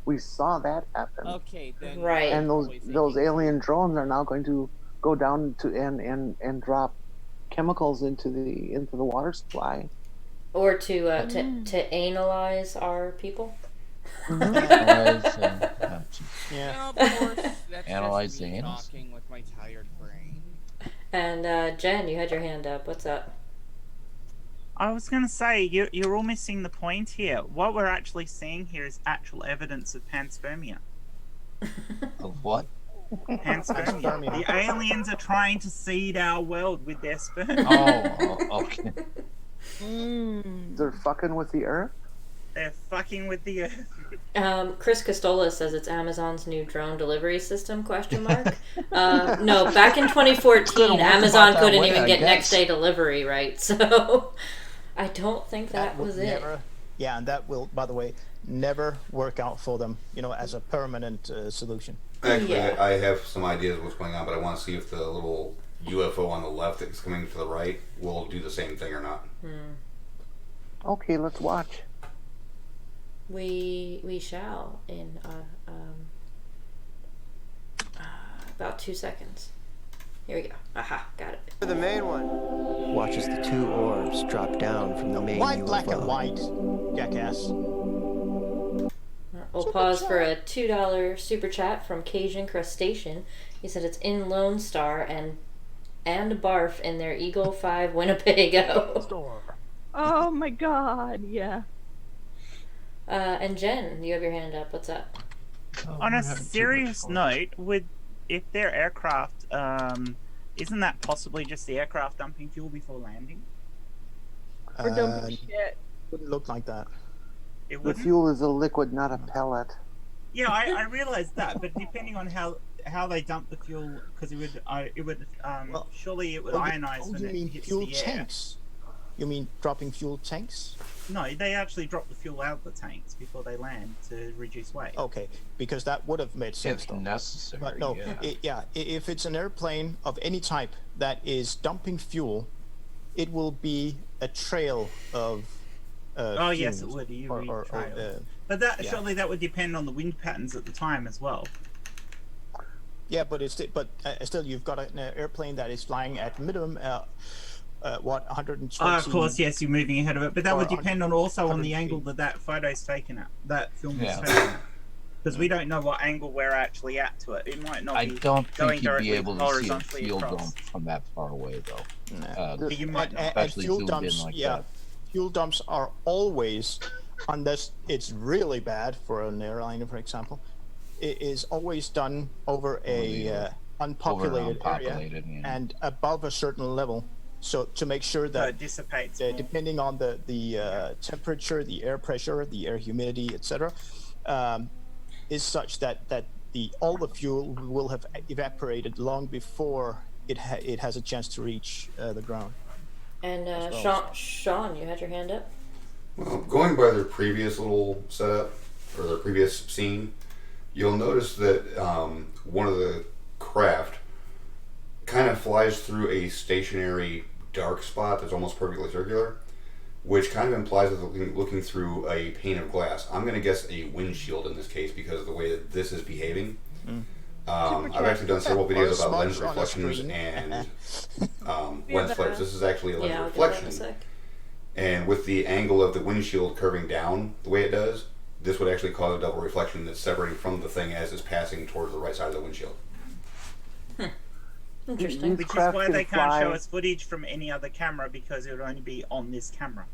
We saw that happen. Okay, then. Right. And those alien drones are now going to go down to and drop chemicals into the water supply. Or to analyze our people. Yeah. Of course, that's Analyze just the me anus. talking with my tired brain. And Jen, you had your hand up. What's up? I was going to say, you're all missing the point here. What we're actually seeing here is actual evidence of panspermia. Of what? Panspermia. The aliens are trying to seed our world with their sperm. Okay. They're fucking with the Earth? They're fucking with the Earth. Chris Costola says it's Amazon's new drone delivery system, ? No, back in 2014, Amazon couldn't even get next day delivery, right? So I don't think that was it. Yeah, and that will, by the way, never work out for them, as a permanent solution. Actually, I have some ideas of what's going on, but I want to see if the little UFO on the left that's coming to the right will do the same thing or not. Okay, let's watch. We shall in about 2 seconds. Here we go. Aha, got it. The main one. Watch as the 2 orbs drop down from the main Why UFO. black and white, jackass? We'll pause for a $2 super chat from Cajun Crustacean. He said it's in Lone Star and barf in their Eagle 5 Winnebago. Oh my god, yeah. And Jen, you have your hand up. What's up? On a serious note, if their aircraft, isn't that possibly just the aircraft dumping fuel before landing? Or dumping shit. Wouldn't look like that. The fuel is a liquid, not a pellet. Yeah, I realize that, but depending on how they dump the fuel, because surely it would ionize when it hits fuel the air. tanks? You mean dropping fuel tanks? No, they actually drop the fuel out of the tanks before they land to reduce weight. Okay, because that would have made sense. If though. necessary, But no, yeah. If it's an airplane of any type that is dumping fuel, it will be a trail of. Oh yes, it fumes would. You or- read or, trail. uh, But that yeah. surely that would depend on the wind patterns at the time as well. Yeah, but still, you've got an airplane that is flying at minimum. 120. Of course, yes, you're moving ahead of it, but that Or would depend on also on the 100 angle that photo's taken at, that film is Yeah. taken at. Because we don't know what angle we're actually at to it. It might not I be don't going think you'd directly be able to see a horizontally field across. dump from that far away, though. But you might not. And Especially fuel zoomed dumps, in like yeah, that. fuel dumps are always, unless it's really bad for an airliner, for example, it is always done over a unpopulated area unpopulated, yeah. and above a certain level. So to make sure So that it dissipates. depending on the temperature, the air pressure, the air humidity, etc., is such that all the fuel will have evaporated long before it has a chance to reach the ground. And Sean, you had your hand up. Well, going by their previous little setup, or their previous scene, you'll notice that one of the craft kind of flies through a stationary dark spot that's almost perfectly circular, which kind of implies that they're looking through a pane of glass. I'm going to guess a windshield in this case because of the way that this is behaving. I've actually done several videos about lens reflections and lens flares. This is actually a lens reflection. And with the angle of the windshield curving down the way it does, this would actually cause a double reflection that's separating from the thing as it's passing towards the right side of the windshield. Interesting. Which is craft why can they can't show fly. us footage from any other camera because it would only be on this camera.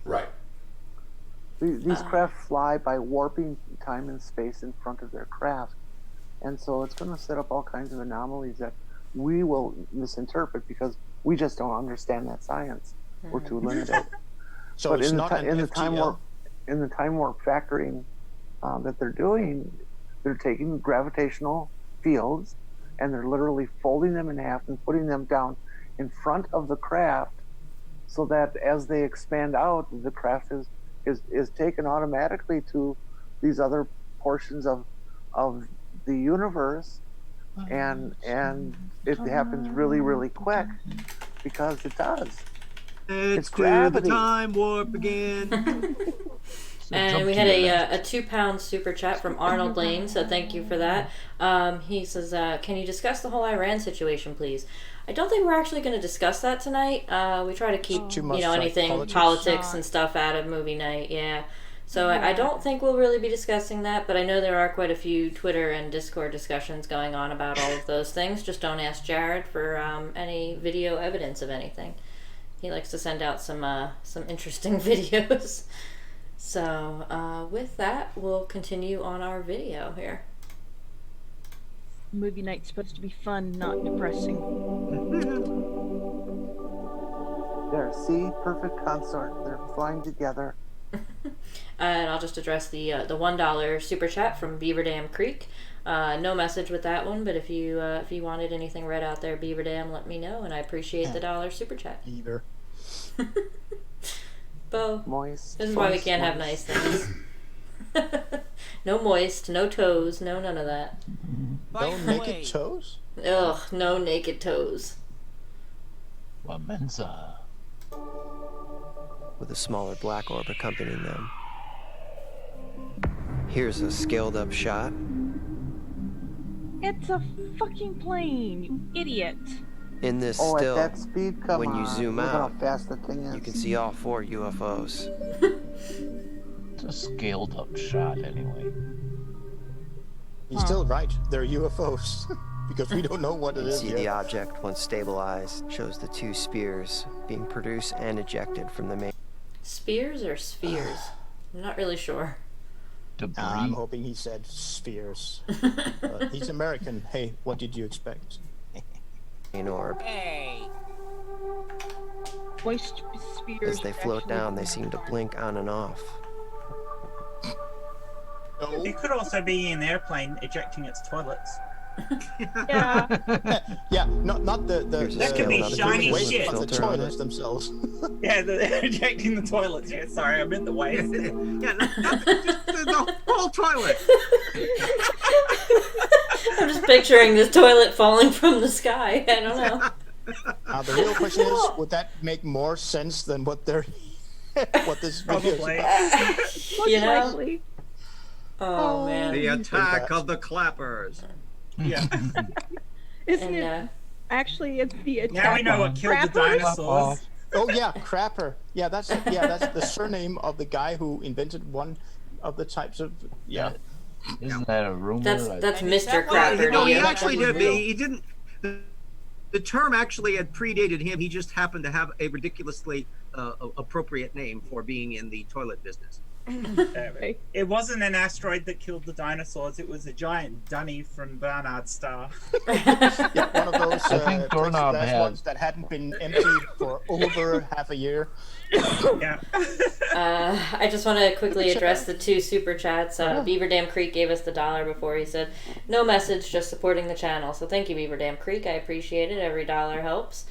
Right. These craft fly by warping time and space in front of their craft. And so it's going to set up all kinds of anomalies that we will misinterpret because we just don't understand that science. We're too limited. So but it's in not an the time FGL? warp factoring that they're doing, they're taking gravitational fields and they're literally folding them in half and putting them down in front of the craft, so that as they expand out, the craft is taken automatically to these other portions of the universe, and it happens really, really quick because it does. It's gravity. the time warp again. And we had a £2 super chat from Arnold Lane, so thank you for that. He says, can you discuss the whole Iran situation, please? I don't think we're actually going to discuss that tonight. We try to keep, Too much, like, anything politics and stuff out of movie night, yeah. So I don't think we'll really be discussing that, but I know there are quite a few Twitter and Discord discussions going on about all of those things. Just don't ask Jared for any video evidence of anything. He likes to send out some interesting videos. So with that, we'll continue on our video here. Movie night's supposed to be fun, not depressing. There, see, perfect consort. They're flying together. And I'll just address the $1 super chat from Beaver Dam Creek. No message with that one, but if you wanted anything read out there, Beaver Dam, let me know, and I appreciate the $1 super chat. Beaver. Bo, moist. This is why we can't have nice things. No moist, no toes, no none of that. No naked toes? Ugh, no naked toes. Wamenza. With a smaller black orb accompanying them. Here's a scaled up shot. It's a fucking plane, you idiot. In this Oh, still, at that speed, come when you on. zoom Look out, how fast the thing is. you can see all 4 UFOs. It's a scaled up shot anyway. He's still right. They're UFOs. Because we don't know what it You is see yet. the object, once stabilized, shows the 2 spears being produced and ejected from the main. Spears or spheres? I'm not really sure. I'm hoping he said spheres. He's American. Hey, what did you expect? main orb. Hey. Moist spears. As they float down, they seem to blink on and off. It could also be an airplane ejecting its toilets. Yeah. Yeah, not the That could be shiny waste, shit. but the toilets themselves. Yeah, they're ejecting the toilets. Yeah, sorry, I meant the waste. Yeah, not the whole toilet. I'm just picturing this toilet falling from the sky. I don't know. The real question is, would that make more sense than what they're what this video is about? You know? Oh man. The attack of the clappers. Yeah. Isn't it? Actually, it's the attack. Now we know what killed the Crappers? dinosaurs. Oh yeah, Crapper. Yeah, that's the surname of the guy who invented one of the types of Isn't that a rumor? That's Mr. Crapper. No, he to you. actually did. He didn't. The term actually had predated him. He just happened to have a ridiculously appropriate name for being in the toilet business. It wasn't an asteroid that killed the dinosaurs. It was a giant dunny from Barnard Star. Yeah, one of those I think Doorknob plexiglass had- ones that hadn't been emptied for over half a year. Yeah. I just want to quickly address the 2 super chats. Beaver Dam Creek gave us the $1 before. He said, no message, just supporting the channel. So thank you, Beaver Dam Creek. I appreciate it. Every dollar helps.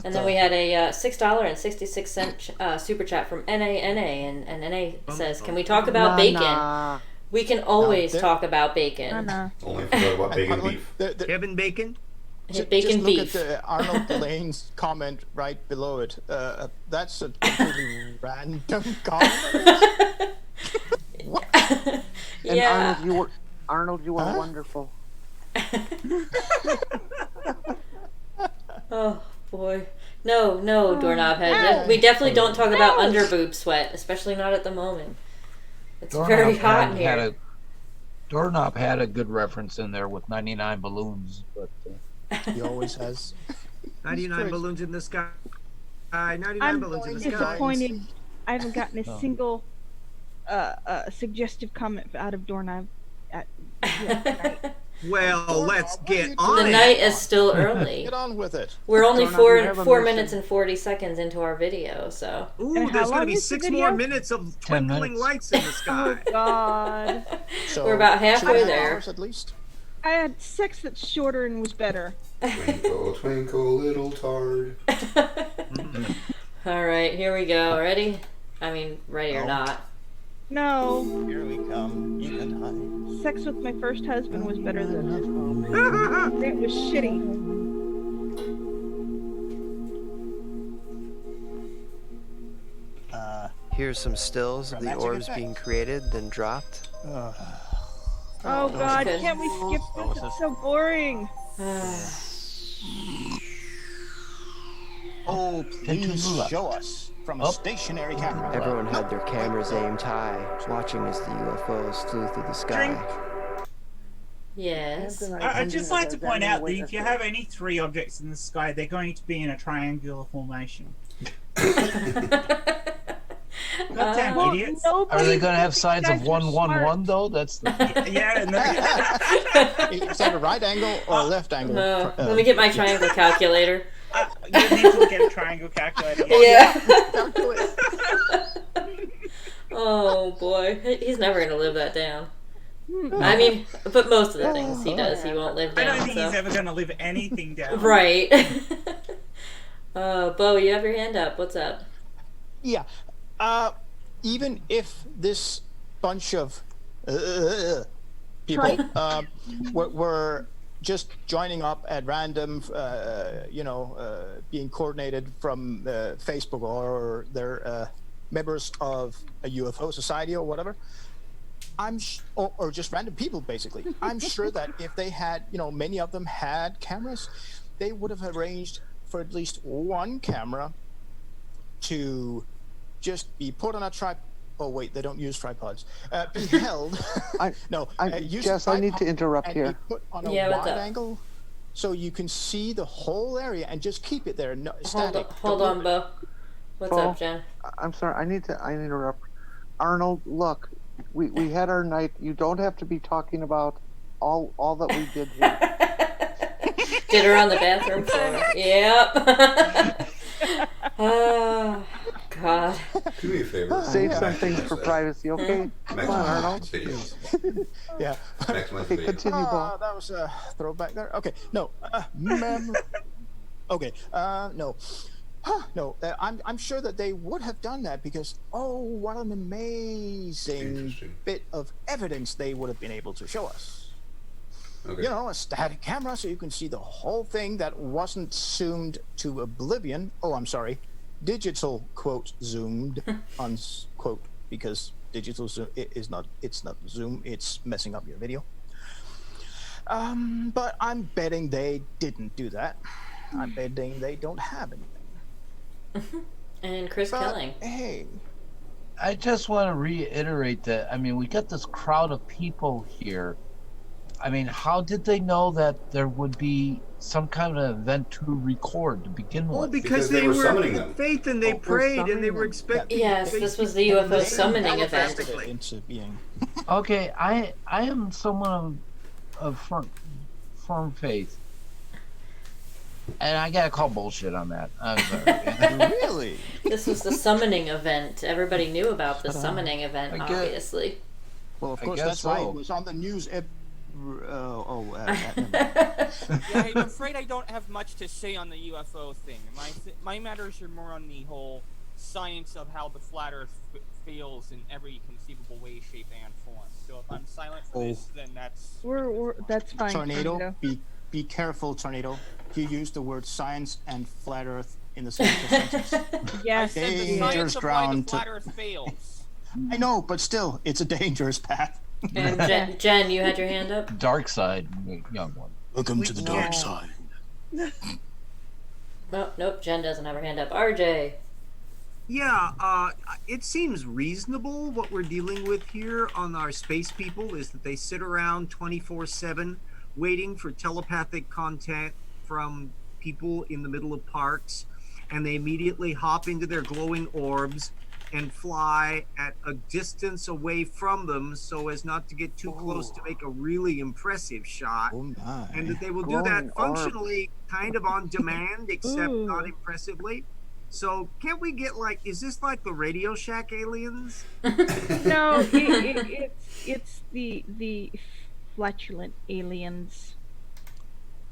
And then we had a $6.66 super chat from NANA. And NA says, can we talk about bacon? We can always talk about bacon. Only if you talk about bacon and beef. Kevin Bacon? Bacon just beef. Look at Arnold Lane's comment right below it. That's a completely random comment. And Yeah. Arnold, you were wonderful. Oh boy. No, doorknob head. We definitely don't talk about underboob sweat, especially not at the moment. It's very hot in here. Doorknob had a good reference in there with 99 balloons, but He always has. 99 great. balloons in the sky. 99 I'm balloons in the sky. disappointed. I haven't gotten a Oh. single suggestive comment out of Doorknob. Well, let's get on The it. night is still early. Get on with it. We're only Doorknob, you have a 4 mission. minutes and 40 seconds into our video, so. Ooh, And how there's going to long be is the 6 more video? minutes of twinkling lights in the sky. Oh God. So We're about halfway 2.5 there. hours at least. I had sex that's shorter and was better. Twinkle, twinkle, little tard. All right, here we go. Ready? I mean, ready or not. No. Here we come. You and I. Sex with my first husband was better than this. It was shitty. Here's some stills of the Dramatic orbs effect. being created, then dropped. Oh that was God, good. can't we skip this? It's so boring. Oh, please show us from a stationary camera. Everyone had their cameras aimed high, watching as the UFOs flew through the sky. Yes. I'd just like to point out that if you have any 3 objects in the sky, they're going to be in a triangular formation. Goddamn idiot. Are they going to have sides of 111 though? That's the Yeah, Is that a right angle or a left angle? No. Let me get my triangle calculator. You need to get a triangle calculator. Yeah. Oh boy, he's never gonna live that down. I mean, but most of the things he does, he won't live I down. don't think so. he's ever going to live anything down. Right. Bo, you have your hand up. What's up? Yeah. Even if this bunch of people were just joining up at random, being coordinated from Facebook or they're members of a UFO society or whatever, or just random people basically. I'm sure that if they had, many of them had cameras, they would have arranged for at least one camera to just be put on a tripod. Oh wait, they don't use tripods. Be held. Use Jess, a I need to tripod interrupt and here. be put on a Yeah, what's wide up? angle, so you can see the whole area and just keep it there. No, static. Hold on, Bo. What's up, Jen? I'm sorry, I need to interrupt. Arnold, look, we had our night. You don't have to be talking about all that we did here. Did her on the bathroom floor. Yep. Oh, God. Do me a favor. Save some things for privacy, okay? Come on, Arnold. Yeah. Okay, continue, Bo. That was a throwback there. Okay, no. Okay, no. No, I'm sure that they would have done that because, what an amazing bit of evidence they would have been able to show us. Okay. A static camera so you can see the whole thing that wasn't zoomed to oblivion. Oh, I'm sorry. Digital, quote, zoomed, unquote, because digital zoom it's not zoom, it's messing up your video. But I'm betting they didn't do that. I'm betting they don't have anything. And Chris Kelling. Hey. I just want to reiterate that, we got this crowd of people here. How did they know that there would be some kind of event to record to begin with? Well, because they were summoning in them. faith and they prayed and they were expecting. Yes, this was the UFO summoning event. Into being. Okay, I am someone of firm faith. And I gotta call bullshit on that. I'm sorry. Really? This was the summoning event. Everybody knew about the summoning event, obviously. Well, of I course, guess that's why so. it was on the news. Yeah, I'm afraid I don't have much to say on the UFO thing. My matters are more on the whole science of how the flat Earth fails in every conceivable way, shape, and form. So if I'm silent for this, then that's that's fine. Tornado, be careful, Tornado. You used the word science and flat Earth in the same sentence. Yes, I said the science of why the flat Earth fails. I know, but still, it's a dangerous path. And Jen, you had your hand up? Dark side, young one. Welcome to the dark side. Oh, nope, Jen doesn't have her hand up. RJ. Yeah, it seems reasonable what we're dealing with here on our space people is that they sit around 24/7 waiting for telepathic contact from people in the middle of parks, and they immediately hop into their glowing orbs and fly at a distance away from them so as not to get too close to make a really impressive shot. Oh my. And that they will do Glowing that functionally kind of on demand, except not impressively. So can't we get like, is this like the Radio Shack aliens? No, it's the flatulent aliens.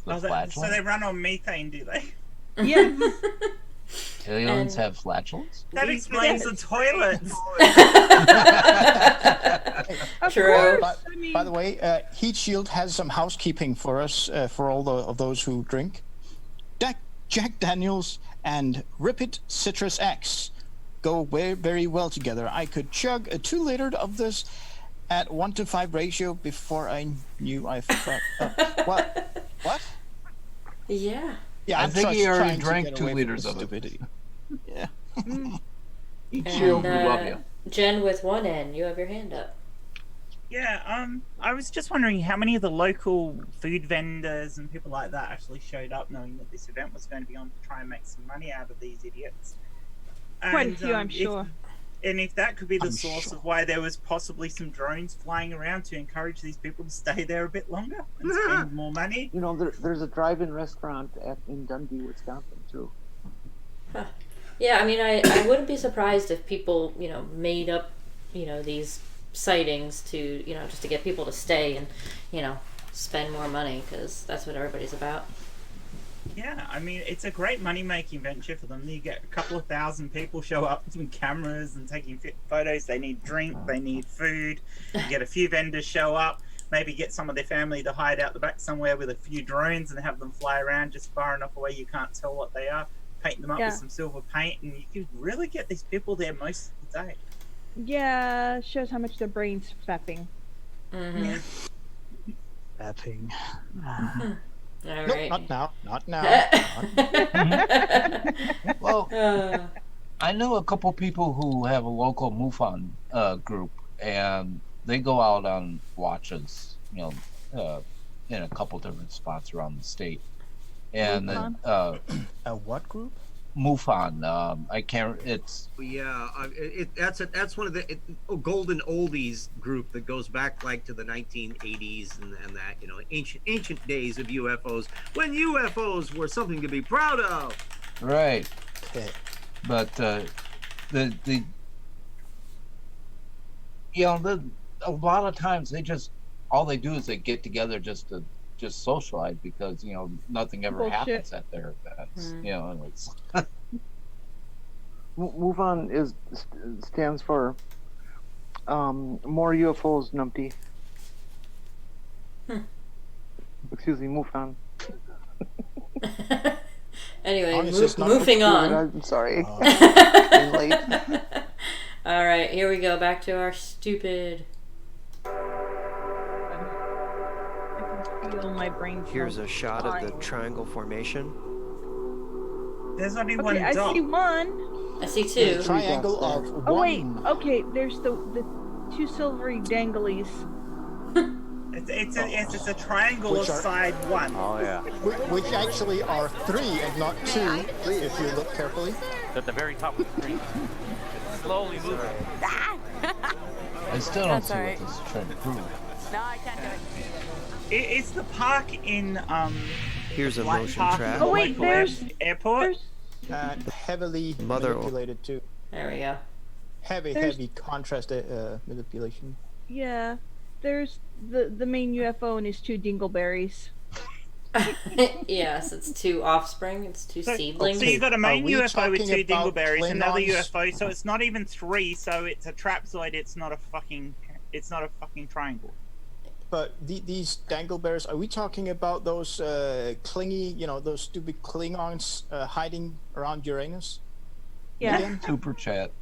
Oh, so they run on methane, do they? Yes. Aliens have flatulence? That explains the toilets. True. By the way, Heat Shield has some housekeeping for us, for all of those who drink. Jack Daniels and Ripid Citrus X go very well together. I could chug a 2-liter of this at 1-to-5 ratio before I knew I forgot. What? Yeah. I I'm think just he already trying to drank get 2 away from liters the of it. stupidity. Yeah. Heat Shield, we love you. Jen with one N, you have your hand up. Yeah, I was just wondering how many of the local food vendors and people like that actually showed up knowing that this event was going to be on to try and make some money out of these idiots. Quite a few, I'm sure. If that could be the source of why there was possibly some drones flying around to encourage these people to stay there a bit longer and spend more money. You know, there's a drive-in restaurant in Dundee, Wisconsin, too. Huh. Yeah, I mean, I wouldn't be surprised if people, made up, these sightings to, just to get people to stay and, spend more money, because that's what everybody's about. Yeah, I mean, it's a great money-making venture for them. You get a couple of thousand people show up with cameras and taking photos. They need drink, they need food. You get a few vendors show up, maybe get some of their family to hide out the back somewhere with a few drones and have them fly around just far enough away you can't tell what they are. Paint them up with some silver paint, and you can really get these people there most of the day. Yeah, shows how much their brain's fapping. Mm-hmm. Fapping. All nope, right. Not now. Well, I know a couple people who have a local MUFON group, and they go out on watches, in a couple different spots around the state. And then, a what group? MUFON. I can't. It's That's one of the golden oldies group that goes back like to the 1980s and that ancient days of UFOs, when UFOs were something to be proud of. Right. But a lot of times all they do is they get together just to socialize, because nothing ever happens at their events. It's MUFON stands for more UFOs, numpty. Excuse me, MUFON. Anyway, moving on. I'm sorry. Late. All right, here we go. Back to our stupid. My brain. Here's a shot of the triangle formation. There's only one I dot. see one. I see two. The triangle of one. Oh wait, okay. There's the two silvery danglies. It's a triangle of side one. Oh yeah. Which actually are 3 and not 2, if you look carefully. At the very top of the screen. It's slowly moving. I still don't see what this is trying to prove. No, I can't do it. It's the park in Here's a White motion Park track. Oh wait, there's airport. Heavily Mother- manipulated too. There we go. Heavy contrast manipulation. Yeah, there's the main UFO and his two dingleberries. Yes, it's two offspring. It's two seedlings. So you've got a main UFO with two about dingleberries, another Klingons? UFO. So it's not even 3. So it's a trapezoid. It's not a fucking triangle. But these dangleberries, are we talking about those clingy, those stupid Klingons hiding around Uranus? Yeah. Again? Super chat.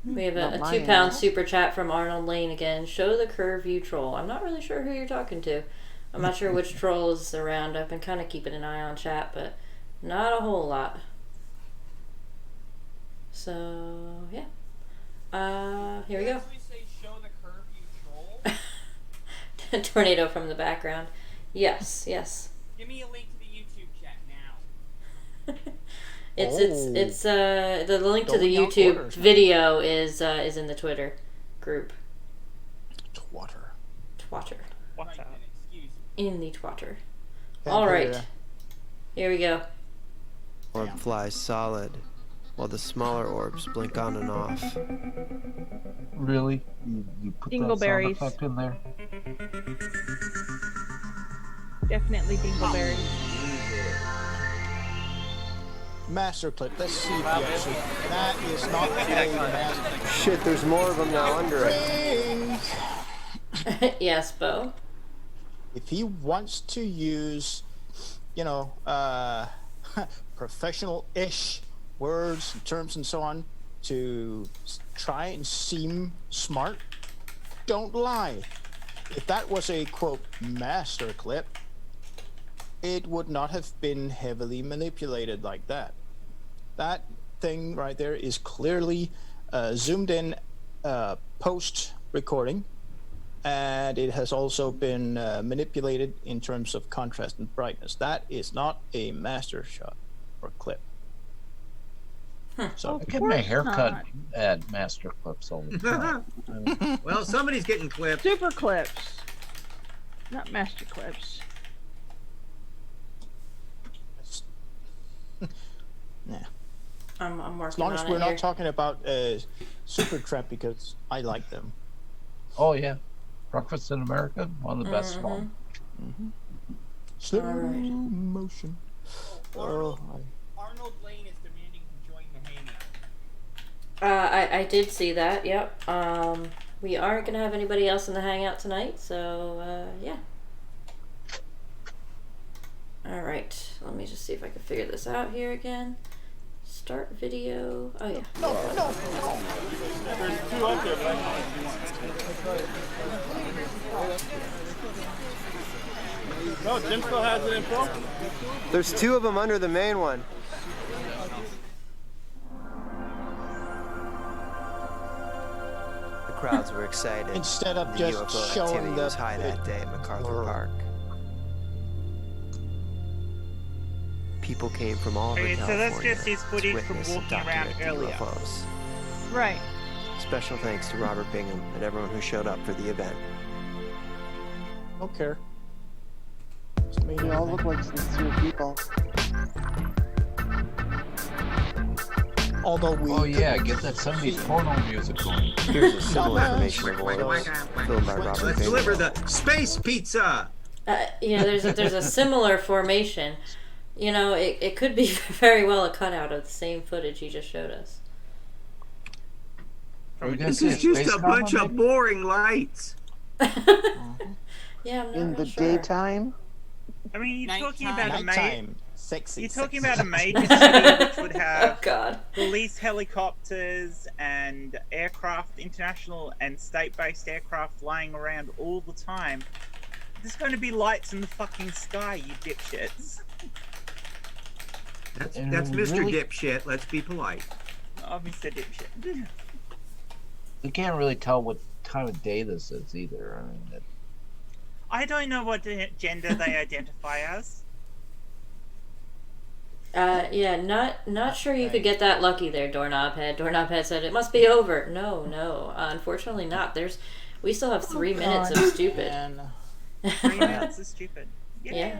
We have a 2-pound super chat from Arnold Lane again. Show the curve view troll. I'm not really sure who you're talking to. I'm not sure which troll is around. I've been kind of keeping an eye on chat, but not a whole lot. So, yeah. Here we go. Tornado from the background. Yes. Give me a link to the YouTube chat. It's the link to the Going out YouTube orders now. video is in the Twitter group. Twatter. Twatter. What's up? In the Twatter. Can't All hear right. ya. Here we go. Orb flies solid, while the smaller orbs blink on and off. Really? You put that sound Dingleberries. effect in there? Definitely dingleberries. Master clip. Let's see if you actually. That is not a master. Shit, there's more of them now under it. Yes, Bo. If he wants to use, you know, professional-ish words and terms and so on to try and seem smart, don't lie. If that was a, quote, master clip, it would not have been heavily manipulated like that. That thing right there is clearly zoomed in post-recording, and it has also been manipulated in terms of contrast and brightness. That is not a master shot or clip. So I get my haircut at master clips all the time. Well, somebody's getting clipped. Super clips, not master clips. yeah. I'm working As long as on we're it not here. talking about Super Trap, because I like them. Oh yeah, Breakfast in America, one of the best ones. Slow Alright. motion. Arnold Lane is demanding to join the hangout. I did see that. Yep. We aren't gonna have anybody else in the hangout tonight, so yeah. All right. Let me just see if I can figure this out here again. Start video. Oh yeah. There's two up there, but no, Jim still has it in pro. There's two of them under the main one. The crowds were excited. Instead of the just UFO showing activity the was high that day at MacArthur Park. People came from all over Okay, so that's California just his to footage from witness and walking around document the earlier. UFOs. Right. Special thanks to Robert Bingham and everyone who showed up for the event. Don't care. They all look like sincere people. Although we. Oh yeah, get that 70s porno music going. Here's a simple information of orbs, filmed by Robert Let's Bingham. deliver the space pizza. There's a similar formation. You know, it could be very well a cutout of the same footage he just showed us. This is just a bunch of boring lights. Yeah, I'm not In real the sure. daytime? I mean, you're talking about a Nighttime. Sexy. You're talking sexy. about a major city which would have Oh God. police helicopters and aircraft, international and state-based aircraft flying around all the time. There's going to be lights in the fucking sky, you dipshits. That's And Mr. really- Dipshit. Let's be polite. Oh, Mr. Dipshit. You can't really tell what time of day this is either. I mean, I don't know what gender they identify as. Yeah, not sure you could get that lucky there, Doorknob Head. Doorknob Head said it must be over. No, unfortunately not. We still have 3 minutes of stupid. 3 minutes is stupid. Yay. Yeah.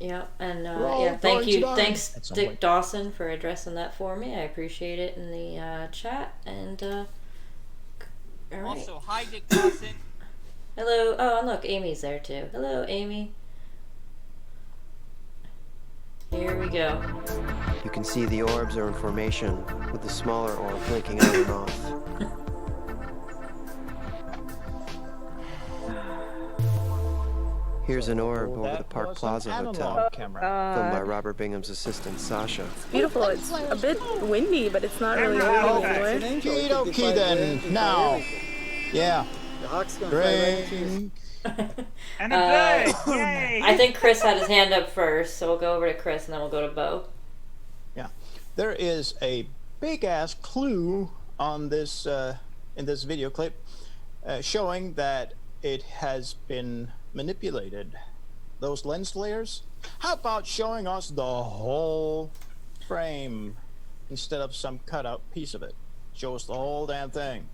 Yeah, and We're all yeah, thank going you, to die thanks at some Dick point. Dawson for addressing that for me. I appreciate it in the chat. And all right. Also, hi Dick Dawson. Hello. Oh, and look, Amy's there too. Hello, Amy. Here we go. You can see the orbs are in formation, with the smaller orb blinking on and off. Here's an orb over the Park Plaza Hotel, filmed by Robert Bingham's assistant, Sasha. Beautiful. It's a bit windy, but it's not really raining anywhere. Okie dokie then. Now. Yeah. The Hawks gonna fly right into you. And a bird! Yay! I think Chris had his hand up first, so we'll go over to Chris and then we'll go to Bo. Yeah. There is a big ass clue on this in this video clip showing that it has been manipulated those lens flares, how about showing us the whole frame instead of some cutout piece of it? Show us the whole damn thing.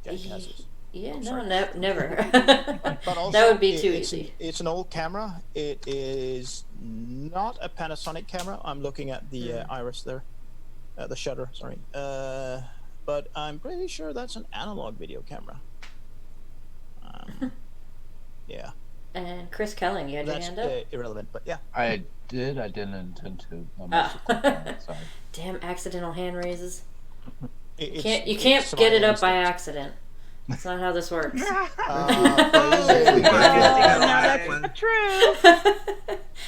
Jackasses. Yeah, Oh, no, sorry. never. But also, that would be too it's easy. It's an old camera. It is not a Panasonic camera. I'm looking at the iris there, the shutter. Sorry, but I'm pretty sure that's an analog video camera. Yeah. And Chris Kelling, you had That's your hand up? irrelevant, but yeah. I did. I didn't intend to. I must have clicked on it, sorry. Damn accidental hand raises. You It's can't get it survival up by instinct. accident. That's not how this works. That's true.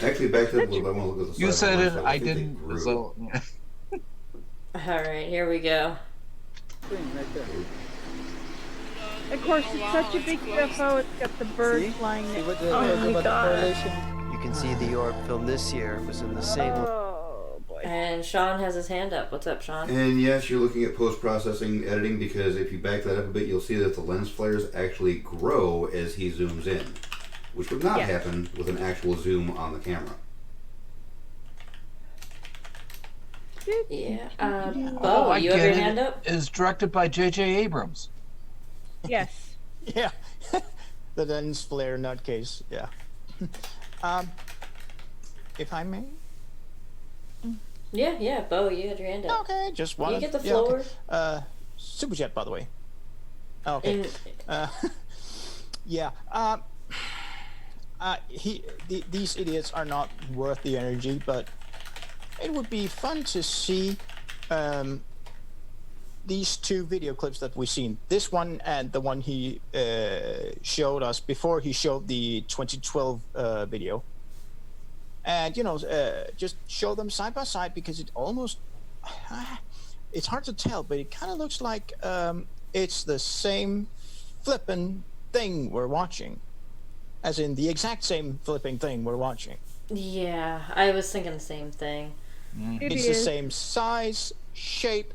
Actually, back to what I want to look at the You side said of it. the I think they didn't. grew. So. Alright, here we go. Right there. Of course, it's such a big UFO. It's got the bird flying. See what oh the my god! correlation? You can see the orb film this year was in the same. Oh boy. And Sean has his hand up. What's up, Sean? And yes, you're looking at post-processing editing, because if you back that up a bit, you'll see that the lens flares actually grow as he zooms in, which would not happen with an actual zoom on the camera. Yeah. I you have get your it. hand up? It is directed by J.J. Abrams. Yes. Yeah. The lens flare nutcase. Yeah. If I may. Yeah, Bo, you had your hand up. Okay, just one. You get the floor. Okay. Super Jet, by the way. Okay. Yeah. These idiots are not worth the energy, but it would be fun to see these two video clips that we've seen. This one and the one he showed us before he showed the 2012 video. And, just show them side by side, because it almost... it's hard to tell, but it kind of looks like it's the same flipping thing we're watching. As in the exact same flipping thing we're watching. Yeah, I was thinking the same thing. It's the same size, shape,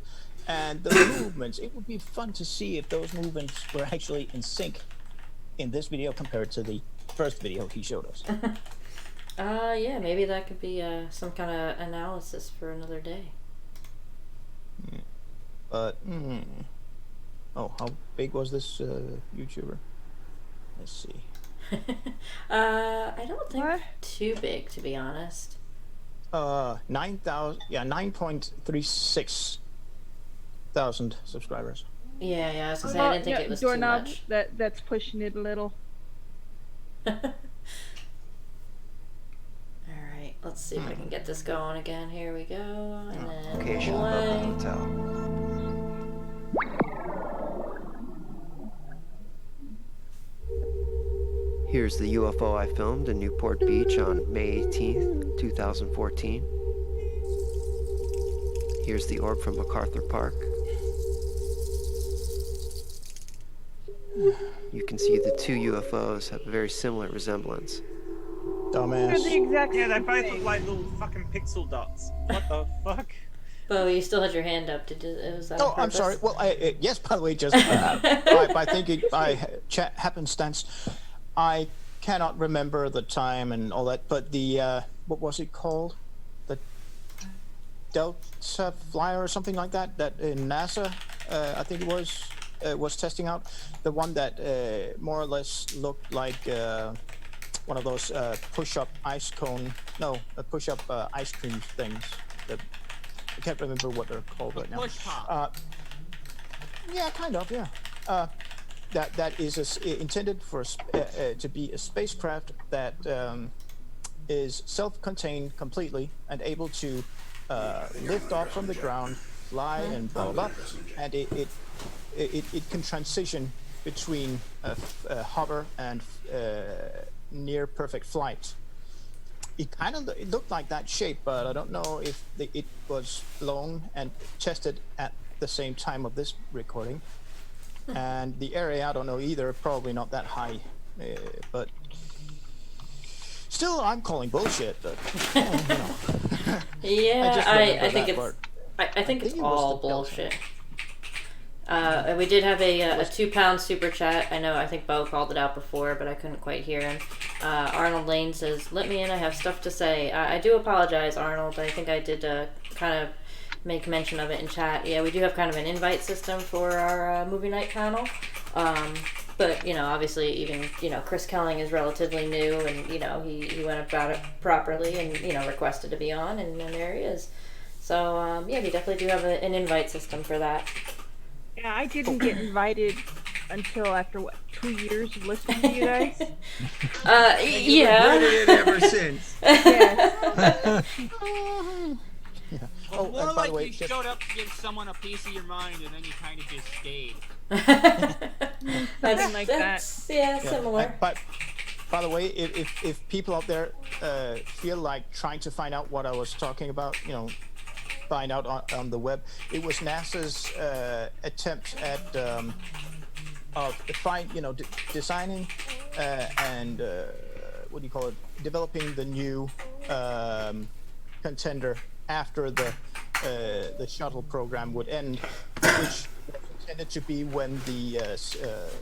and the movements. It would be fun to see if those movements were actually in sync in this video compared to the first video he showed us. Yeah, maybe that could be some kind of analysis for another day. But, oh, how big was this YouTuber? Let's see. I don't think too big, to be honest. 9.36 thousand subscribers. Yeah, I was gonna say, I didn't think it was doorknob, too much. That's pushing it a little. Alright, let's see if I can get this going again. Here we go. And then Location play. above the hotel. Here's the UFO I filmed in Newport Beach on May 18th, 2014. Here's the orb from MacArthur Park. You can see the two UFOs have a very similar resemblance. Dumbass. They're the exact Yeah, they same both thing. look like little fucking pixel dots. What the fuck? Bo, you still had your hand up. Was that on I'm purpose? sorry. Well, yes, by the way, just by thinking, happenstance, I cannot remember the time and all that, but the, what was it called? The Delta Flyer or something like that, that NASA, I think it was testing out. The one that more or less looked like one of those push-up ice cone, no, push-up ice cream things. I can't remember what they're called right now. Push pop. Yeah, kind of, yeah. That is intended for to be a spacecraft that is self-contained completely and able to lift off from the ground, fly, and blah blah, and it can transition between hover and near perfect flight. It looked like that shape, but I don't know if it was flown and tested at the same time of this recording. And the area, I don't know either, probably not that high, but still, I'm calling bullshit. But Yeah, I think it's part. I think it's it was all the Delta. bullshit. We did have a £2 super chat. I think Bo called it out before, but I couldn't quite hear him. Arnold Lane says, "Let me in. I have stuff to say." I do apologize, Arnold. I think I did kind of make mention of it in chat. Yeah, we do have kind of an invite system for our movie night panel. But, obviously even, Chris Kelling is relatively new, and, he went about it properly and, requested to be on, and there he is. So, we definitely do have an invite system for that. Yeah, I didn't get invited until after, 2 years of listening to you guys? Yeah. Regretted it ever since. Yes. Well, more by like the way, you just- showed up to give someone a piece of your mind and then you kind of just stayed. Something like that. Yeah, similar. But by the way, if people out there feel like trying to find out what I was talking about, find out on the web, it was NASA's attempt at designing and what do you call it? Developing the new contender after the shuttle program would end, which was intended to be when the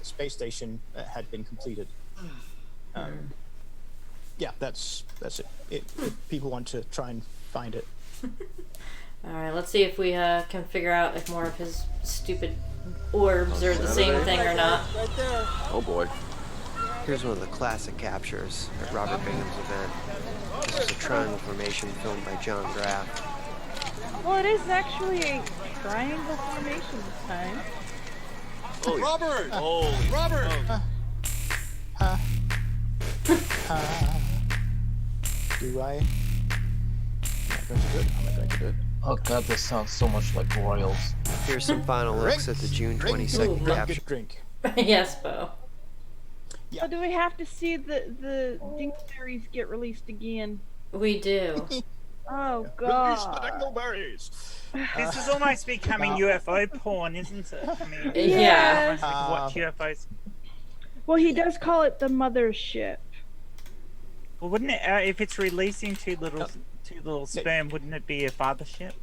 space station had been completed. That's it. If people want to try and find it. All right, let's see if we can figure out if more of his stupid orbs are the same thing or not. Right there. Oh boy. Here's one of the classic captures at Robert Bingham's event. This is a triangle formation filmed by John Graff. Well, it is actually a triangle formation this time. Oh, yeah. Robert! Oh, Robert! Do I? I'm not going to do it. I'm not going to do it. Oh god, this sounds so much like Royals. Here's some final looks at the June 22nd capture. Drink. Yes, Bo. So do we have to see the dingleberries get released again? We do. Oh god. Dingleberries. This is almost becoming UFO porn, isn't it? I mean, Yeah. watch UFOs. Well, he does call it the mothership. Well, wouldn't it? If it's releasing two little sperm, wouldn't it be a fathership?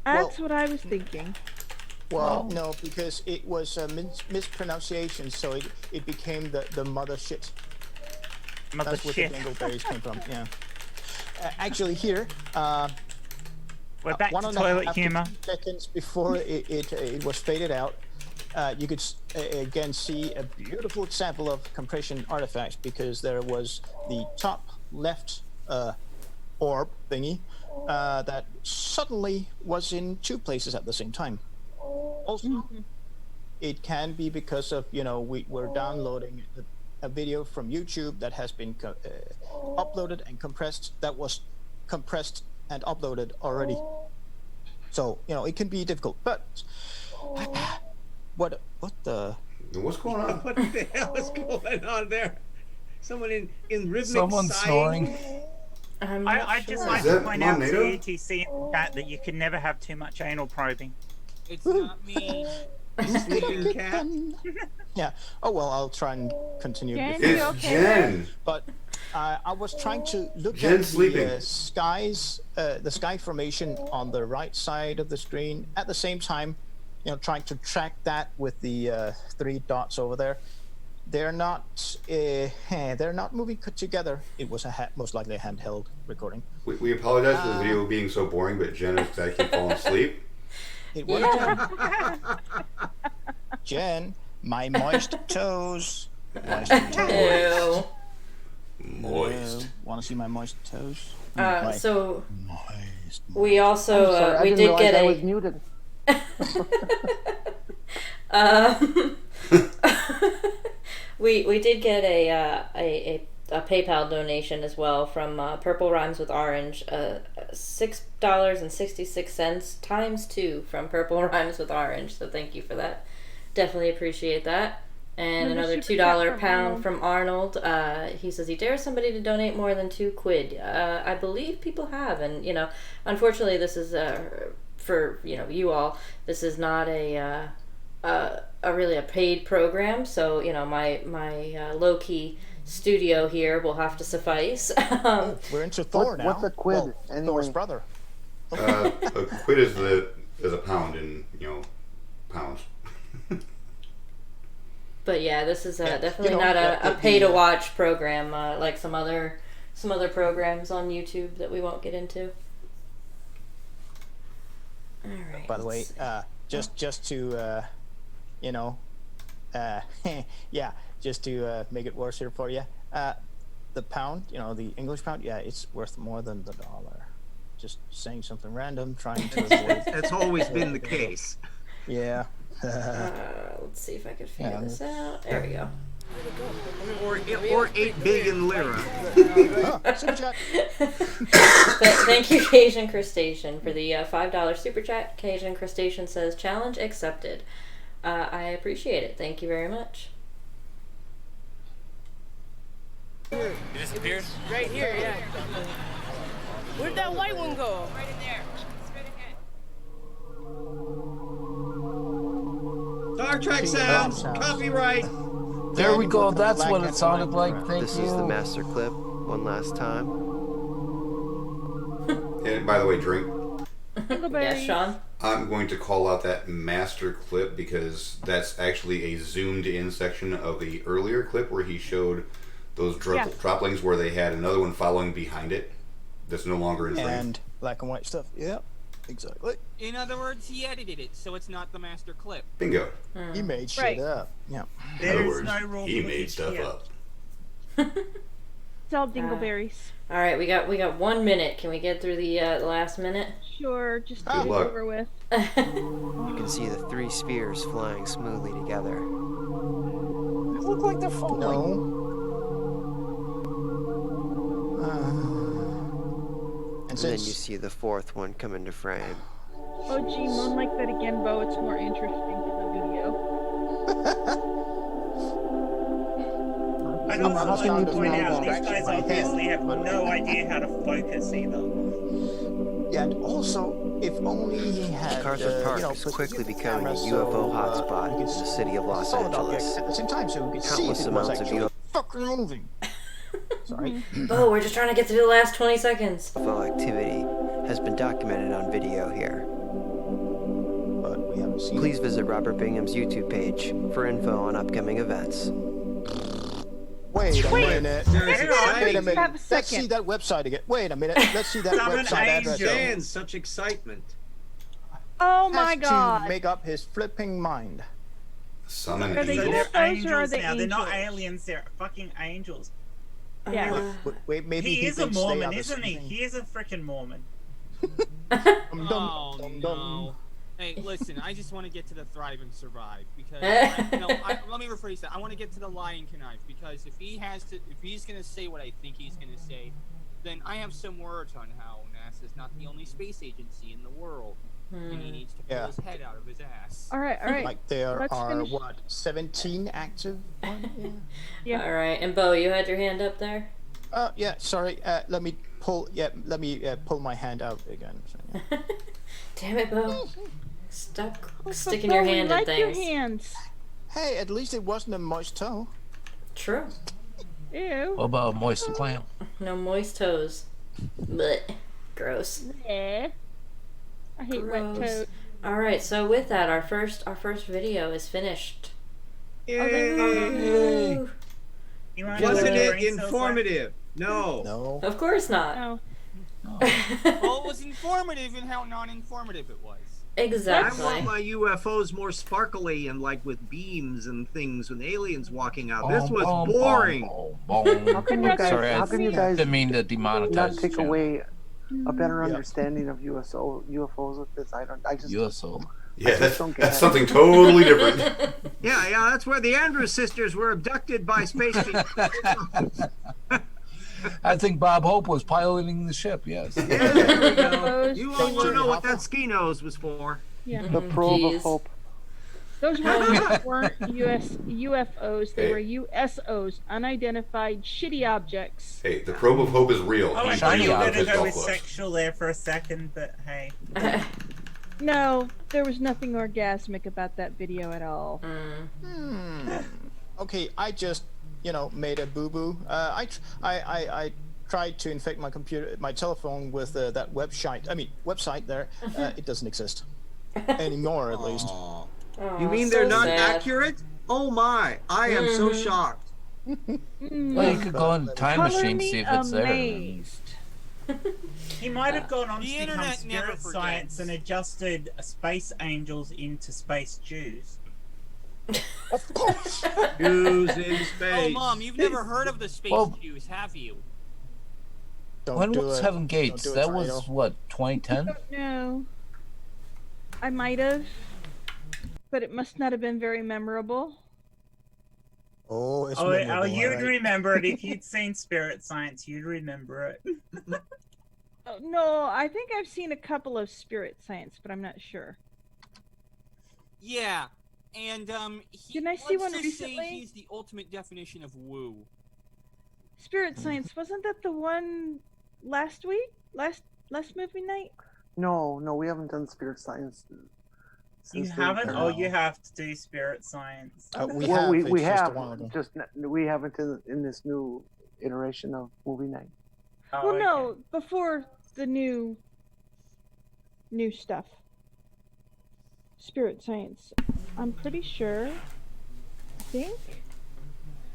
That's what I was thinking. Well, no, because it was a mispronunciation, so it became the mother shit. Mother That's where shit. the dingleberries came from. Yeah. Actually, here. We're back to 1.5 toilet humor. seconds before it was faded out, you could again see a beautiful example of compression artifacts, because there was the top left orb thingy that suddenly was in two places at the same time. Also, it can be because of, we're downloading a video from YouTube that has been uploaded and compressed, that was compressed and uploaded already. So, it can be difficult, but what the? What's going on? What the hell is going on there? Someone in rhythmic Someone sighing? snoring. I just like to point out to ETC in the chat that you can never have too much anal probing. It's not me. Sleeping cat? Yeah. Oh well, I'll try and continue. Jen, before- you It's okay? Jen. But I was trying to look Jen's at sleeping. the sky formation on the right side of the screen. At the same time, trying to track that with the 3 dots over there. They're not moving together. It was most likely a handheld recording. We apologize for the video being so boring, but Jen is actually falling asleep. It was Jen, my moist toes. Moist toes. Moist. Want to see my moist toes? So Moist. we also I'm sorry, I we didn't did realize get I a was muted. we did get a PayPal donation as well from Purple Rhymes with Orange, $6.66 times 2 from Purple Rhymes with Orange. So thank you for that. Definitely appreciate that. And another $2 pound from Arnold. He says he dares somebody to donate more than £2. I believe people have, and unfortunately, this is for you all. This is not a really a paid program, so my low key studio here will have to suffice. We're into Thor now. What's a quid? Well, Anyway. Thor's brother. A quid is a pound in pounds. But yeah, this is definitely you know, not a the- pay to watch program like some other programs on YouTube that we won't get into. All right. By the way, just to you know, yeah, just to make it worse here for you, the pound, you know, the English pound, yeah, it's worth more than the dollar. Just saying something random, trying to avoid. That's always been the case. Yeah. Let's see if I can figure this out. There we go. Or 8 billion lira. Thank you, Cajun Crustacean, for the $5 super chat. Cajun Crustacean says, challenge accepted. I appreciate it. Thank you very much. It disappeared? Right here, yeah. Where'd that white one go? Right in there. Star Trek sounds. Copyright. There we go. That's what it sounded like. Thank This you. is the master clip. One last time. And by the way, drink. Yes, Sean? I'm going to call out that master clip because that's actually a zoomed in section of the earlier clip where he showed those droplings where they had another one following behind it that's no longer in frame. And black and white stuff. Yep, exactly. In other words, he edited it, so it's not the master clip. Bingo. He made shit up. Yeah. In other words, he made stuff up. It's all dingleberries. All right, we got 1 minute. Can we get through the last minute? Sure, just Good get it luck. over with. You can see the 3 spheres flying smoothly together. They look like they're falling. No. And then you see the 4th one come into frame. Oh gee, moan like that again, Bo. It's more interesting than the video. I'd also like to point out, these guys obviously have no idea how to focus either. Yeah, and also, if only he had, MacArthur Park you know, is put quickly the becoming a camera UFO so, hotspot you in could the city of Los solid objects Angeles. at the same time, so we could see Countless if it was amounts of actually UFO fucking moving. Sorry. Oh, we're just trying to get through the last 20 seconds. activity has been documented on video here. But we haven't seen Please visit Robert Bingham's YouTube page for info on upcoming events. Wait a minute. Wait a minute. Have a Let's second. see that website again. Wait a minute. Let's see that Summon website address. Dan, such excitement. Oh my Has god. to make up his flipping mind. Summon Are they So angels. they're UFOs or are angels they now. They're not angels? aliens. They're fucking angels. Yeah. Wait, maybe He is a thinks they are Mormon, the isn't he? same thing. He is a freaking Mormon. Oh, no. Hey, listen, I just want to get to the thrive and survive because let me rephrase that. I want to get to the lie and connive because if he's gonna say what I think he's gonna say, then I have some words on how NASA's not the only space agency in the world, and he needs to pull his head out of his ass. All right. Like there Let's are finish. what 17 active. Yeah. All right, and Bo, you had your hand up there. Yeah. Sorry. Let me pull. Yeah. Let me pull my hand out again. So, yeah. Damn it, Bo. Stop But sticking Bo, your we hand in like your things. hands. Hey, at least it wasn't a moist toe. True. Ew. What about a moist clam? No moist toes. Blech. Gross. Yeah. I hate wet Gross. toes. All right, so with that, our first video is finished. Yay. Woo. You want Wasn't to it informative? No. No. Of course not. No. Well, it was informative in how non-informative it was. Exactly. I want my UFOs more sparkly and like with beams and things with aliens walking out. This was boring. How can you guys? Sorry, How can you guys didn't mean to demonetize not the take channel. away a better understanding of UFOs with this? I just USO. Yeah, just don't get that's it. something totally different. Yeah, that's where the Andrews sisters were abducted by space people. I think Bob Hope was piloting the ship. Yes. Yeah, there we go. You all want to know what that ski nose was for? Yeah. The probe Jeez. of hope. Those weren't UFOs. They were USOs, unidentified shitty objects. Hey, the probe of hope is real. Oh, I He's thought bringing you were up going to his go golf with clubs. sexual there for a second, but hey. No, there was nothing orgasmic about that video at all. Okay, I just made a boo boo. I tried to infect my my telephone with that website there. It doesn't exist anymore, at least. You mean they're so not sad. accurate? Oh my! I am so Mhm. shocked. Well, you could go in the time Color machine, me see if it's there. amazed. He might have gone on The to become internet never spirit science and adjusted space angels into space Jews. Of course. Jews in space. Oh, Mom, you've never heard of the space Well- Jews, have you? When was Heaven Gates? do it, That Tornado. was what, 2010? No. I might have, but it must not have been very memorable. Oh, it's Oh, memorable, you'd alright. remember it if you'd seen Spirit Science. You'd remember it. Oh, no, I think I've seen a couple of Spirit Science, but I'm not sure. Yeah, and Didn't I see let's one just say recently? he's the ultimate definition of woo. Spirit Science, wasn't that the one last week? Last movie night? No, we haven't done spirit science. You since haven't? the- Oh, you have to do Spirit Science. we have. Just we haven't in this new iteration of movie night. Oh, Well, no, before the new stuff. Spirit Science. I'm pretty sure. I think.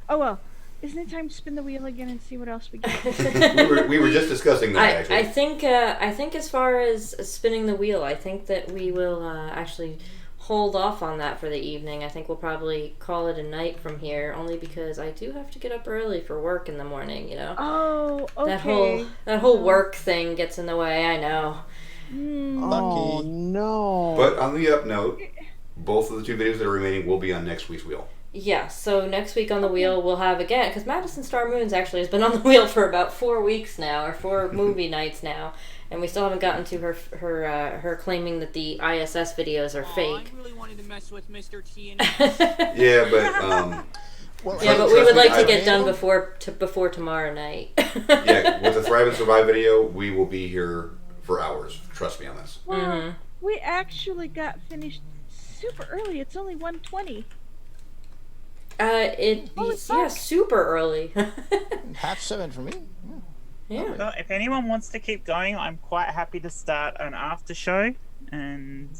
Oh well, isn't it time to spin the wheel again and see what else we get? we were just discussing that, actually. I think as far as spinning the wheel, I think that we will actually hold off on that for the evening. I think we'll probably call it a night from here, only because I do have to get up early for work in the morning. You know. Oh, okay. That whole work thing gets in the way. I know. Oh no! But on the up note, both of the 2 videos that are remaining will be on next week's wheel. Yeah, so next week on the wheel we'll have again, because Madison Star Moons actually has been on the wheel for about 4 weeks now, or 4 movie nights now, and we still haven't gotten to her claiming that the ISS videos are fake. I really wanted to mess with Mr. T and Yeah, but yeah, but we would like to get done before tomorrow night. Yeah, with the Thrive and Survive video, we will be here for hours. Trust me on this. Well, we actually got finished super early. It's only 1:20. Yeah, super early. 6:30 for me. Yeah. Well, if anyone wants to keep going, I'm quite happy to start an after show, and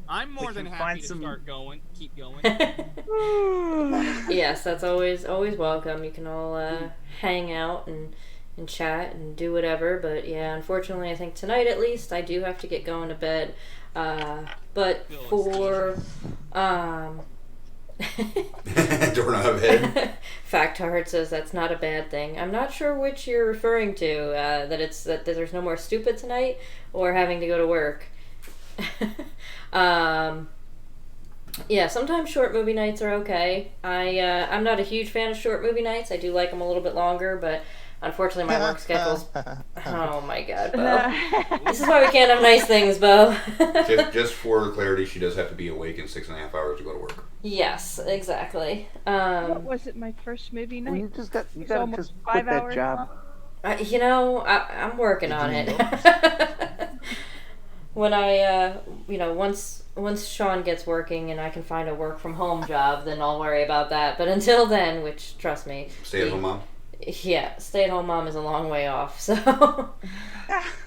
I'm more we than can happy find to some- start going. Keep going. Yes, that's always welcome. You can all hang out and chat and do whatever. But yeah, unfortunately, I think tonight at least I do have to get going to bed. But for Doorknob head. Facthard says that's not a bad thing. I'm not sure which you're referring to. That there's no more stupid tonight, or having to go to work. Yeah, sometimes short movie nights are okay. I'm not a huge fan of short movie nights. I do like them a little bit longer, but unfortunately my work schedule's... Oh my god, Bo. This is why we can't have nice things, Bo. just for clarity, she does have to be awake in 6.5 hours to go to work. Yes, exactly. What was it? My first movie night? Well, you gotta It's just almost quit 5 that hours job. long. You know, I'm working on it. When I, once Sean gets working and I can find a work from home job, then I'll worry about that. But until then, which, trust me. Stay-at-home mom? Yeah, stay-at-home mom is a long way off, so.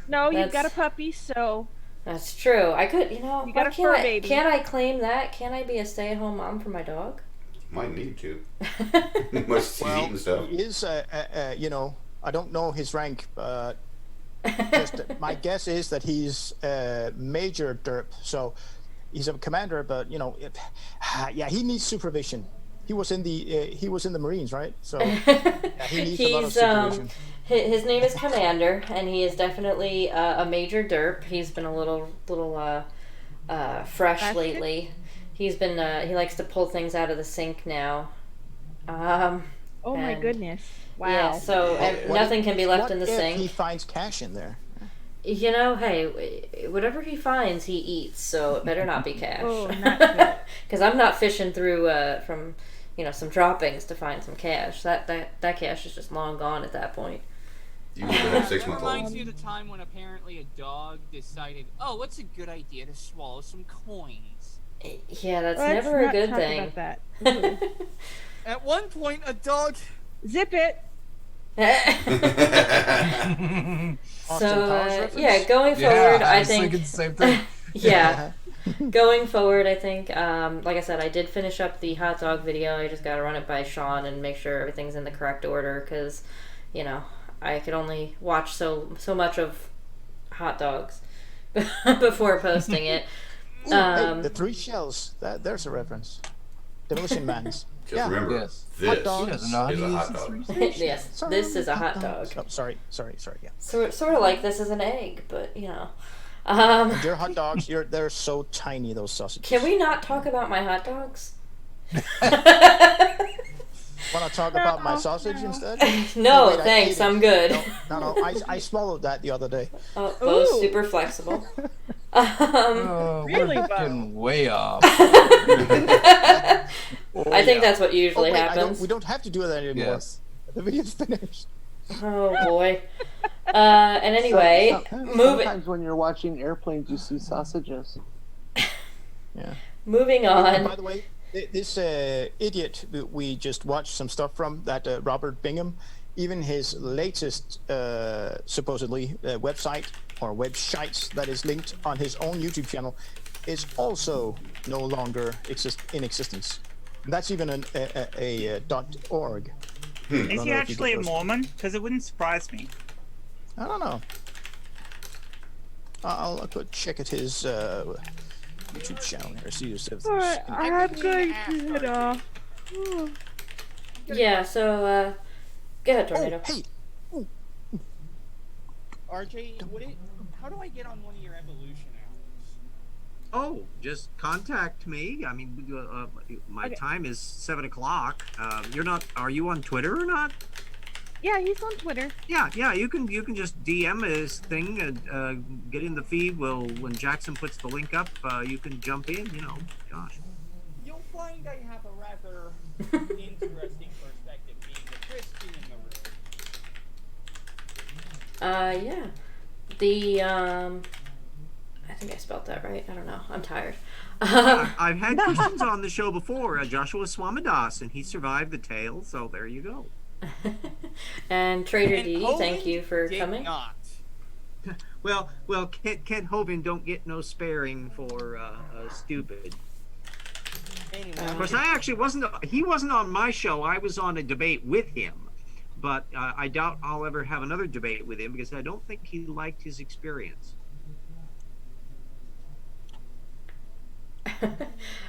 No, you've got a puppy, so. That's true. I could, You got a fur baby. Can't I claim that? Can I be a stay-at-home mom for my dog? Might need to. Must he's eating stuff. He is, I don't know his rank, but my guess is that he's Major Derp. So he's a commander, but yeah, he needs supervision. He was in the Marines, right? So yeah, he needs a lot of supervision. His name is Commander, and he is definitely a Major Derp. He's been a little fresh lately. He's been he likes to pull things out of the sink now. Oh my goodness! Wow. Yeah, so nothing can be left in the sink. He finds cash in there. Hey, whatever he finds, he eats. So it better not be cash. Oh, not good. Because I'm not fishing through from some droppings to find some cash. That cash is just long gone at that point. You need to have 6 That months reminds old. me of the time when apparently a dog decided, oh, it's a good idea to swallow some coins. Yeah, that's Let's never a not good talk thing. about that. Ooh. At one point, a dog... Zip it. So yeah, going forward, I think the same thing. Yeah, going forward, I think, like I said, I did finish up the hot dog video. I just got to run it by Sean and make sure everything's in the correct order because, you know, I could only watch so much of hot dogs before posting it. Ooh, hey, the 3 shells. There's a reference. Demolition Man's. Just remember, Yes. this Hot dog is a hot dog. Yes, this is a hot dog. Oh, sorry. Yeah. Sort of like this is an egg, but you know. And your hot dogs, they're so tiny. Those sausages. Can we not talk about my hot dogs? Want to talk about my sausage instead? No, wait, thanks. I'm good. No. I swallowed that the other day. Oh, Bo's super flexible. Really, we're getting way off. I think that's what usually happens. We don't have to do that anymore. Yes. The video's finished. Oh boy. And anyway, sometimes when you're watching airplanes, you see sausages. Yeah. Moving on. And by the way, this idiot we just watched some stuff from, that Robert Bingham, even his latest supposedly website or websites that is linked on his own YouTube channel is also no longer in existence. And that's even a .org. Is he actually a Mormon? Because it wouldn't surprise me. I don't know. I'll go check at his YouTube channel here. See if there's. Alright, I'm going to head off. Yeah, so go ahead, Tornado. Hey. RJ, how do I get on one of your evolution hours? Oh, just contact me. I mean, my time is 7 o'clock. You're not. Are you on Twitter or not? Yeah, he's on Twitter. Yeah. You can just DM his thing and get in the feed. When Jackson puts the link up, you can jump in. You know, gosh. You'll find I have a rather interesting perspective, being a Christian in the room. Yeah. The I think I spelled that right. I don't know. I'm tired. I've had Christians on the show before. Joshua Swamidas, and he survived the tale. So there you go. And Trader D, thank you for coming. Not. Well, Kent Hovind don't get no sparing for stupid. Anyway, Of course, I actually wasn't. He wasn't on my show. I was on a debate with him, but I doubt I'll ever have another debate with him because I don't think he liked his experience.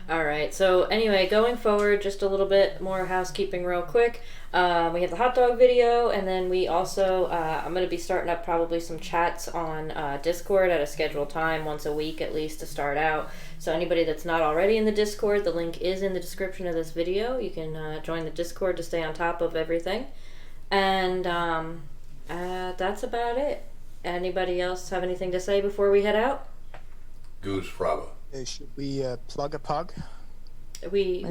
All right. So anyway, going forward, just a little bit more housekeeping real quick. We have the hot dog video, and then we also, I'm going to be starting up probably some chats on Discord at a scheduled time, once a week at least to start out. So anybody that's not already in the Discord, the link is in the description of this video. You can join the Discord to stay on top of everything. And that's about it. Anybody else have anything to say before we head out? Goose Fraba. Should we plug a pug? We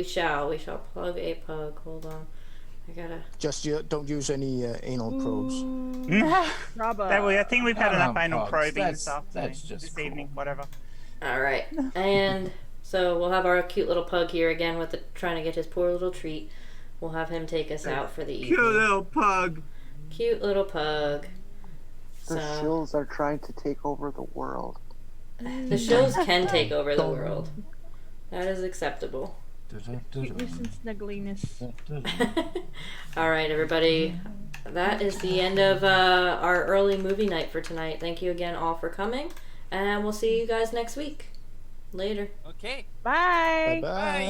shall plug a pug. Hold on, I gotta. Just don't use any anal probes. That way, I think we've had enough anal probing this evening, whatever. All right, and so we'll have our cute little pug here again with trying to get his poor little treat. We'll have him take us out for the evening. Cute little pug. Cute little pug. The shills are trying to take over the world. The shills can take over the world. That is acceptable. Cuteness and snuggliness. All right, everybody. That is the end of our early movie night for tonight. Thank you again all for coming, and we'll see you guys next week. Later. Okay. Bye. Bye.